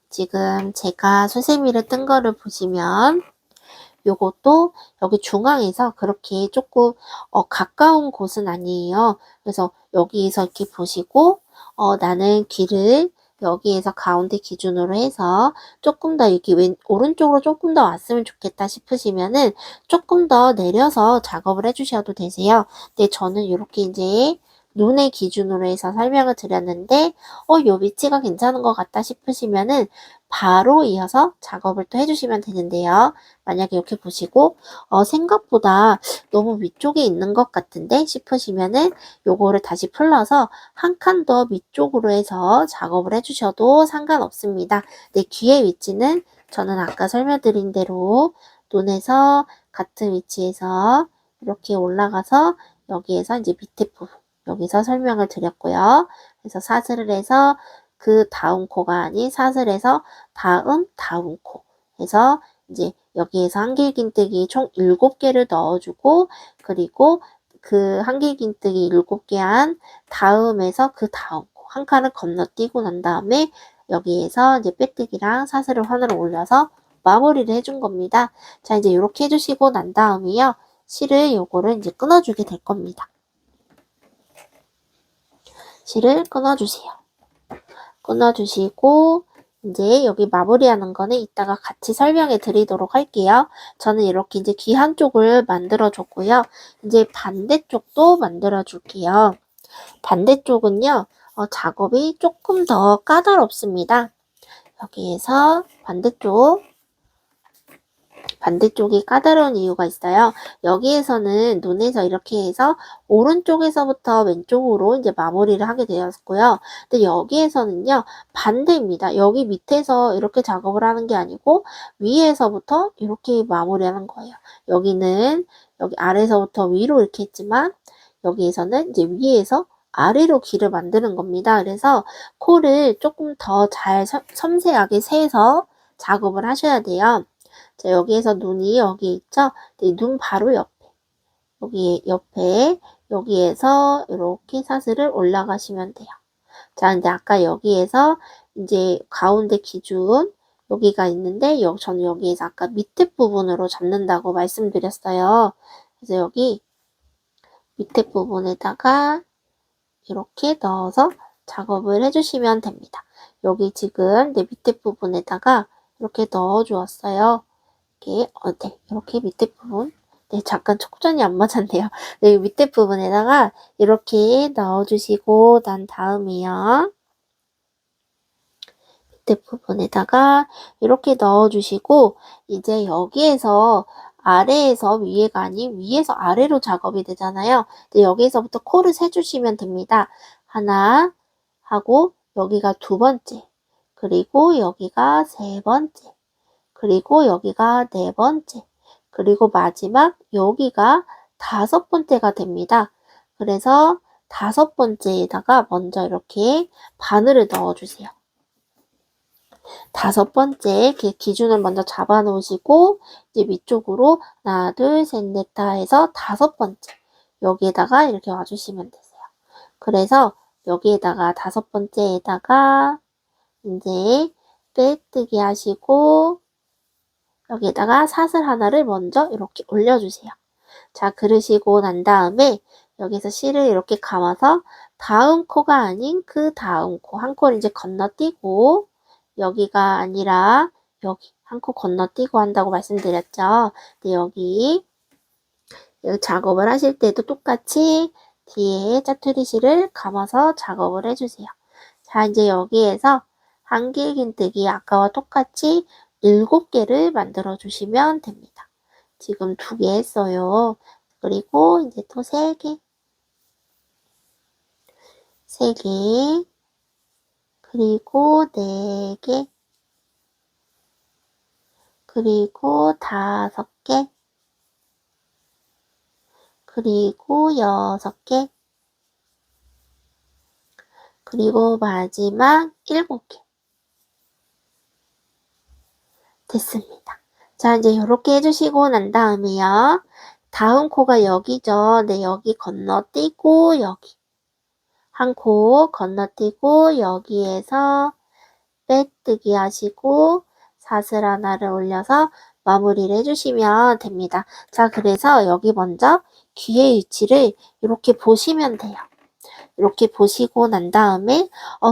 [SPEAKER 1] 지금 제가 수세미를 뜬 거를 보시면 요것도 여기 중앙에서 그렇게 조금 가까운 곳은 아니에요. 그래서 여기에서 이렇게 보시고 나는 길을 여기에서 가운데 기준으로 해서 조금 더 이렇게 오른쪽으로 조금 더 왔으면 좋겠다 싶으시면은 조금 더 내려서 작업을 해주셔도 되세요. 근데 저는 이렇게 이제 눈의 기준으로 해서 설명을 드렸는데 요 위치가 괜찮은 것 같다 싶으시면은 바로 이어서 작업을 또 해주시면 되는데요. 만약에 이렇게 보시고 생각보다 너무 위쪽에 있는 것 같은데 싶으시면은 요거를 다시 풀러서 한 칸 더 위쪽으로 해서 작업을 해주셔도 상관없습니다. 내 귀의 위치는 저는 아까 설명드린 대로 눈에서 같은 위치에서 이렇게 올라가서 여기에서 이제 밑에 부분 여기서 설명을 드렸고요. 그래서 사슬을 해서 그 다음 코가 아닌 사슬해서 다음 코 해서 이제 여기에서 한길긴뜨기 총 7개를 넣어주고 그리고 그 한길긴뜨기 7개 한 다음에서 그 다음 코 한 칸을 건너뛰고 난 다음에 여기에서 이제 빼뜨기랑 사슬을 환으로 올려서 마무리를 해준 겁니다. 자, 이제 이렇게 해주시고 난 다음에요. 실을 요거를 이제 끊어주게 될 겁니다. 실을 끊어주세요. 끊어주시고 이제 여기 마무리하는 거는 이따가 같이 설명해 드리도록 할게요. 저는 이렇게 이제 귀 한쪽을 만들어 줬고요. 이제 반대쪽도 만들어 줄게요. 반대쪽은요, 작업이 조금 더 까다롭습니다. 여기에서 반대쪽이 까다로운 이유가 있어요. 여기에서는 눈에서 이렇게 해서 오른쪽에서부터 왼쪽으로 이제 마무리를 하게 되었고요. 근데 여기에서는요, 반대입니다. 여기 밑에서 이렇게 작업을 하는 게 아니고 위에서부터 이렇게 마무리하는 거예요. 여기는 여기 아래서부터 위로 이렇게 했지만 여기에서는 이제 위에서 아래로 길을 만드는 겁니다. 그래서 코를 조금 더 잘 섬세하게 세서 작업을 하셔야 돼요. 자, 여기에서 눈이 여기 있죠? 네, 눈 바로 옆에. 여기 옆에, 여기에서 이렇게 사슬을 올라가시면 돼요. 자, 근데 아까 여기에서 이제 가운데 기준, 여기가 있는데, 저는 여기에서 아까 밑에 부분으로 잡는다고 말씀드렸어요. 그래서 여기 밑에 부분에다가 이렇게 넣어서 작업을 해주시면 됩니다. 여기 지금 내 밑에 부분에다가 이렇게 넣어 주었어요. 이렇게, 네, 이렇게 밑에 부분. 네, 잠깐 촉전이 안 맞았네요. 네, 밑에 부분에다가 이렇게 넣어주시고 난 다음에요. 밑에 부분에다가 이렇게 넣어주시고 이제 여기에서 아래에서 위에가 아닌 위에서 아래로 작업이 되잖아요. 근데 여기에서부터 코를 세주시면 됩니다. 하나 하고 여기가 두 번째, 그리고 여기가 세 번째, 그리고 여기가 네 번째, 그리고 마지막 여기가 다섯 번째가 됩니다. 그래서 다섯 번째에다가 먼저 이렇게 바늘을 넣어주세요. 다섯 번째 기준을 먼저 잡아 놓으시고 이제 위쪽으로 하나, 둘, 셋, 넷 다 해서 다섯 번째 여기에다가 이렇게 와주시면 되세요. 그래서 여기에다가 다섯 번째에다가 이제 빼뜨기 하시고 여기에다가 사슬 하나를 먼저 이렇게 올려주세요. 자, 그러시고 난 다음에 여기서 실을 이렇게 감아서 다음 코가 아닌 그 다음 코, 한 코를 이제 건너뛰고 여기가 아니라 여기 한 코 건너뛰고 한다고 말씀드렸죠. 근데 여기 작업을 하실 때도 똑같이 뒤에 짜투리 실을 감아서 작업을 해주세요. 자, 이제 여기에서 한길긴뜨기 아까와 똑같이 7개를 만들어 주시면 됩니다. 지금 2개 했어요. 그리고 이제 또 3개, 3개, 그리고 4개, 그리고 5개, 그리고 6개, 그리고 마지막 7개. 됐습니다. 자, 이제 이렇게 해주시고 난 다음에요. 다음 코가 여기죠. 네, 여기 건너뛰고 여기. 한 코 건너뛰고 여기에서 빼뜨기 하시고 사슬 하나를 올려서 마무리를 해주시면 됩니다. 자, 그래서 여기 먼저 귀의 위치를 이렇게 보시면 돼요. 이렇게 보시고 난 다음에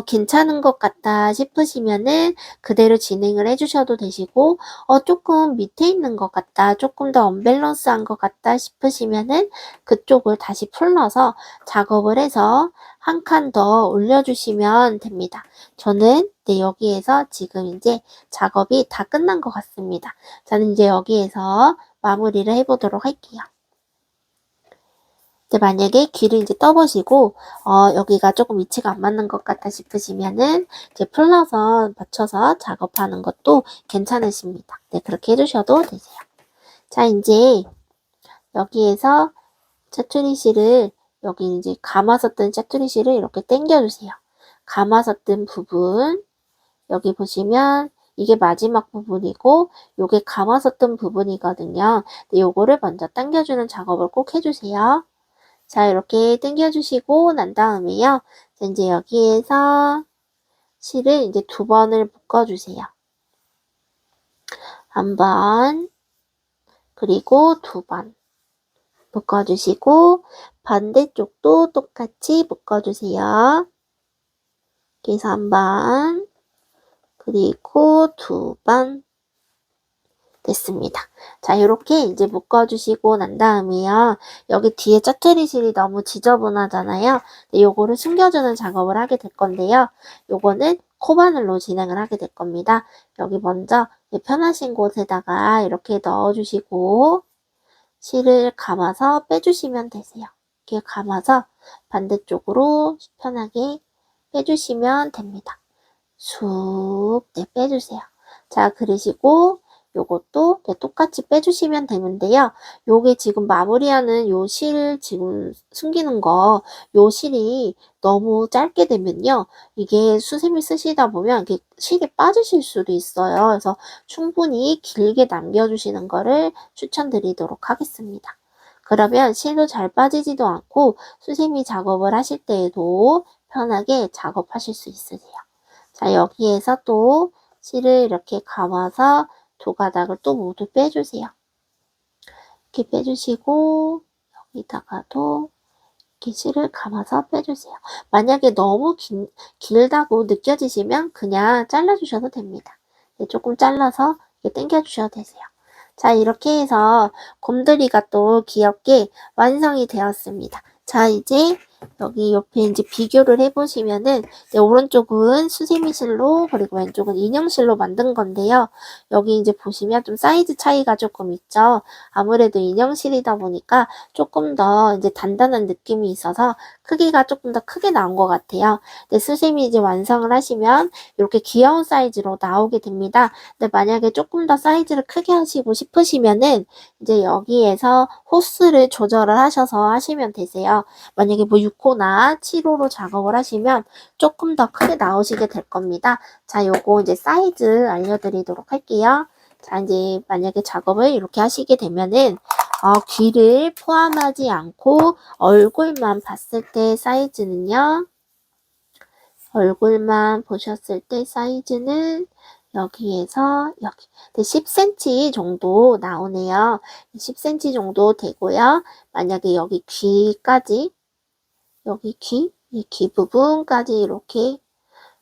[SPEAKER 1] 괜찮은 것 같다 싶으시면은 그대로 진행을 해주셔도 되시고 조금 밑에 있는 것 같다, 조금 더 언밸런스한 것 같다 싶으시면은 그쪽을 다시 풀러서 작업을 해서 한 칸 더 올려주시면 됩니다. 저는 여기에서 지금 이제 작업이 다 끝난 것 같습니다. 저는 이제 여기에서 마무리를 해보도록 할게요. 이제 만약에 귀를 이제 떠보시고 여기가 조금 위치가 안 맞는 것 같다 싶으시면은 이제 풀러서 맞춰서 작업하는 것도 괜찮으십니다. 네, 그렇게 해주셔도 되세요. 자, 이제 여기에서 짜투리 실을 여기 이제 감아서 뜬 짜투리 실을 이렇게 당겨주세요. 감아서 뜬 부분 여기 보시면 이게 마지막 부분이고 요게 감아서 뜬 부분이거든요. 근데 요거를 먼저 당겨주는 작업을 꼭 해주세요. 자, 이렇게 당겨주시고 난 다음에요. 이제 여기에서 실을 이제 2번을 묶어주세요. 한 번, 그리고 2번 묶어주시고 반대쪽도 똑같이 묶어주세요. 그래서 한 번, 그리고 2번 됐습니다. 자, 이렇게 이제 묶어주시고 난 다음에요. 여기 뒤에 짜투리 실이 너무 지저분하잖아요. 요거를 숨겨주는 작업을 하게 될 건데요. 요거는 코바늘로 진행을 하게 될 겁니다. 여기 먼저 편하신 곳에다가 이렇게 넣어주시고 실을 감아서 빼주시면 되세요. 이렇게 감아서 반대쪽으로 편하게 빼주시면 됩니다. 쑥 빼주세요. 자, 그러시고 요것도 똑같이 빼주시면 되는데요. 요게 지금 마무리하는 요 실 지금 숨기는 거, 요 실이 너무 짧게 되면요. 이게 수세미 쓰시다 보면 이게 실이 빠지실 수도 있어요. 그래서 충분히 길게 남겨주시는 거를 추천드리도록 하겠습니다. 그러면 실도 잘 빠지지도 않고 수세미 작업을 하실 때에도 편하게 작업하실 수 있으세요. 자, 여기에서 또 실을 이렇게 감아서 2가닥을 또 모두 빼주세요. 이렇게 빼주시고 여기다가도 이렇게 실을 감아서 빼주세요. 만약에 너무 길다고 느껴지시면 그냥 잘라주셔도 됩니다. 조금 잘라서 이렇게 당겨주셔도 되세요. 자, 이렇게 해서 곰돌이가 또 귀엽게 완성이 되었습니다. 자, 이제 여기 옆에 이제 비교를 해보시면은, 네, 오른쪽은 수세미실로, 그리고 왼쪽은 인형실로 만든 건데요. 여기 이제 보시면 좀 사이즈 차이가 조금 있죠. 아무래도 인형실이다 보니까 조금 더 이제 단단한 느낌이 있어서 크기가 조금 더 크게 나온 것 같아요. 네, 수세미 이제 완성을 하시면 이렇게 귀여운 사이즈로 나오게 됩니다. 근데 만약에 조금 더 사이즈를 크게 하시고 싶으시면은 이제 여기에서 호스를 조절을 하셔서 하시면 되세요. 만약에 뭐 6호나 7호로 작업을 하시면 조금 더 크게 나오시게 될 겁니다. 자, 요거 이제 사이즈 알려드리도록 할게요. 자, 이제 만약에 작업을 이렇게 하시게 되면은 귀를 포함하지 않고 얼굴만 봤을 때 사이즈는요. 얼굴만 보셨을 때 사이즈는 여기에서 여기 10cm 정도 나오네요. 10cm 정도 되고요. 만약에 여기 귀까지 여기 이 귀 부분까지 이렇게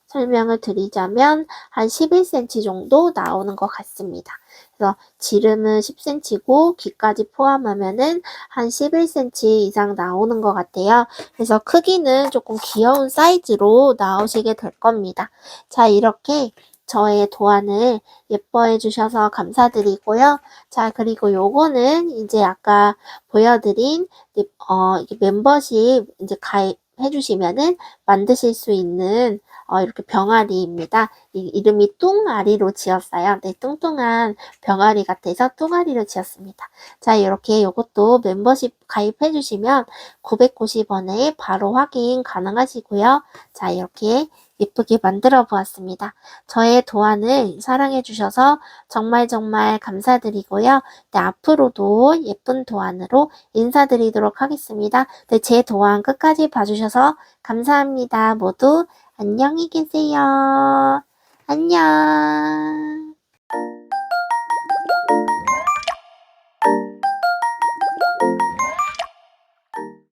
[SPEAKER 1] 설명을 드리자면 한 11cm 정도 나오는 것 같습니다. 그래서 지름은 10cm고 귀까지 포함하면은 한 11cm 이상 나오는 것 같아요. 그래서 크기는 조금 귀여운 사이즈로 나오시게 될 겁니다. 자, 이렇게 저의 도안을 예뻐해 주셔서 감사드리고요. 자, 그리고 요거는 이제 아까 보여드린 이게 멤버십 이제 가입해 주시면은 만드실 수 있는 이렇게 병아리입니다. 이름이 뚱아리로 지었어요. 네, 뚱뚱한 병아리 같아서 뚱아리로 지었습니다. 자, 이렇게 이것도 멤버십 가입해 주시면 990원에 바로 확인 가능하시고요. 자, 이렇게 예쁘게 만들어 보았습니다. 저의 도안을 사랑해 주셔서 정말 정말 감사드리고요. 네, 앞으로도 예쁜 도안으로 인사드리도록 하겠습니다. 네, 제 도안 끝까지 봐주셔서 감사합니다. 모두 안녕히 계세요. 안녕.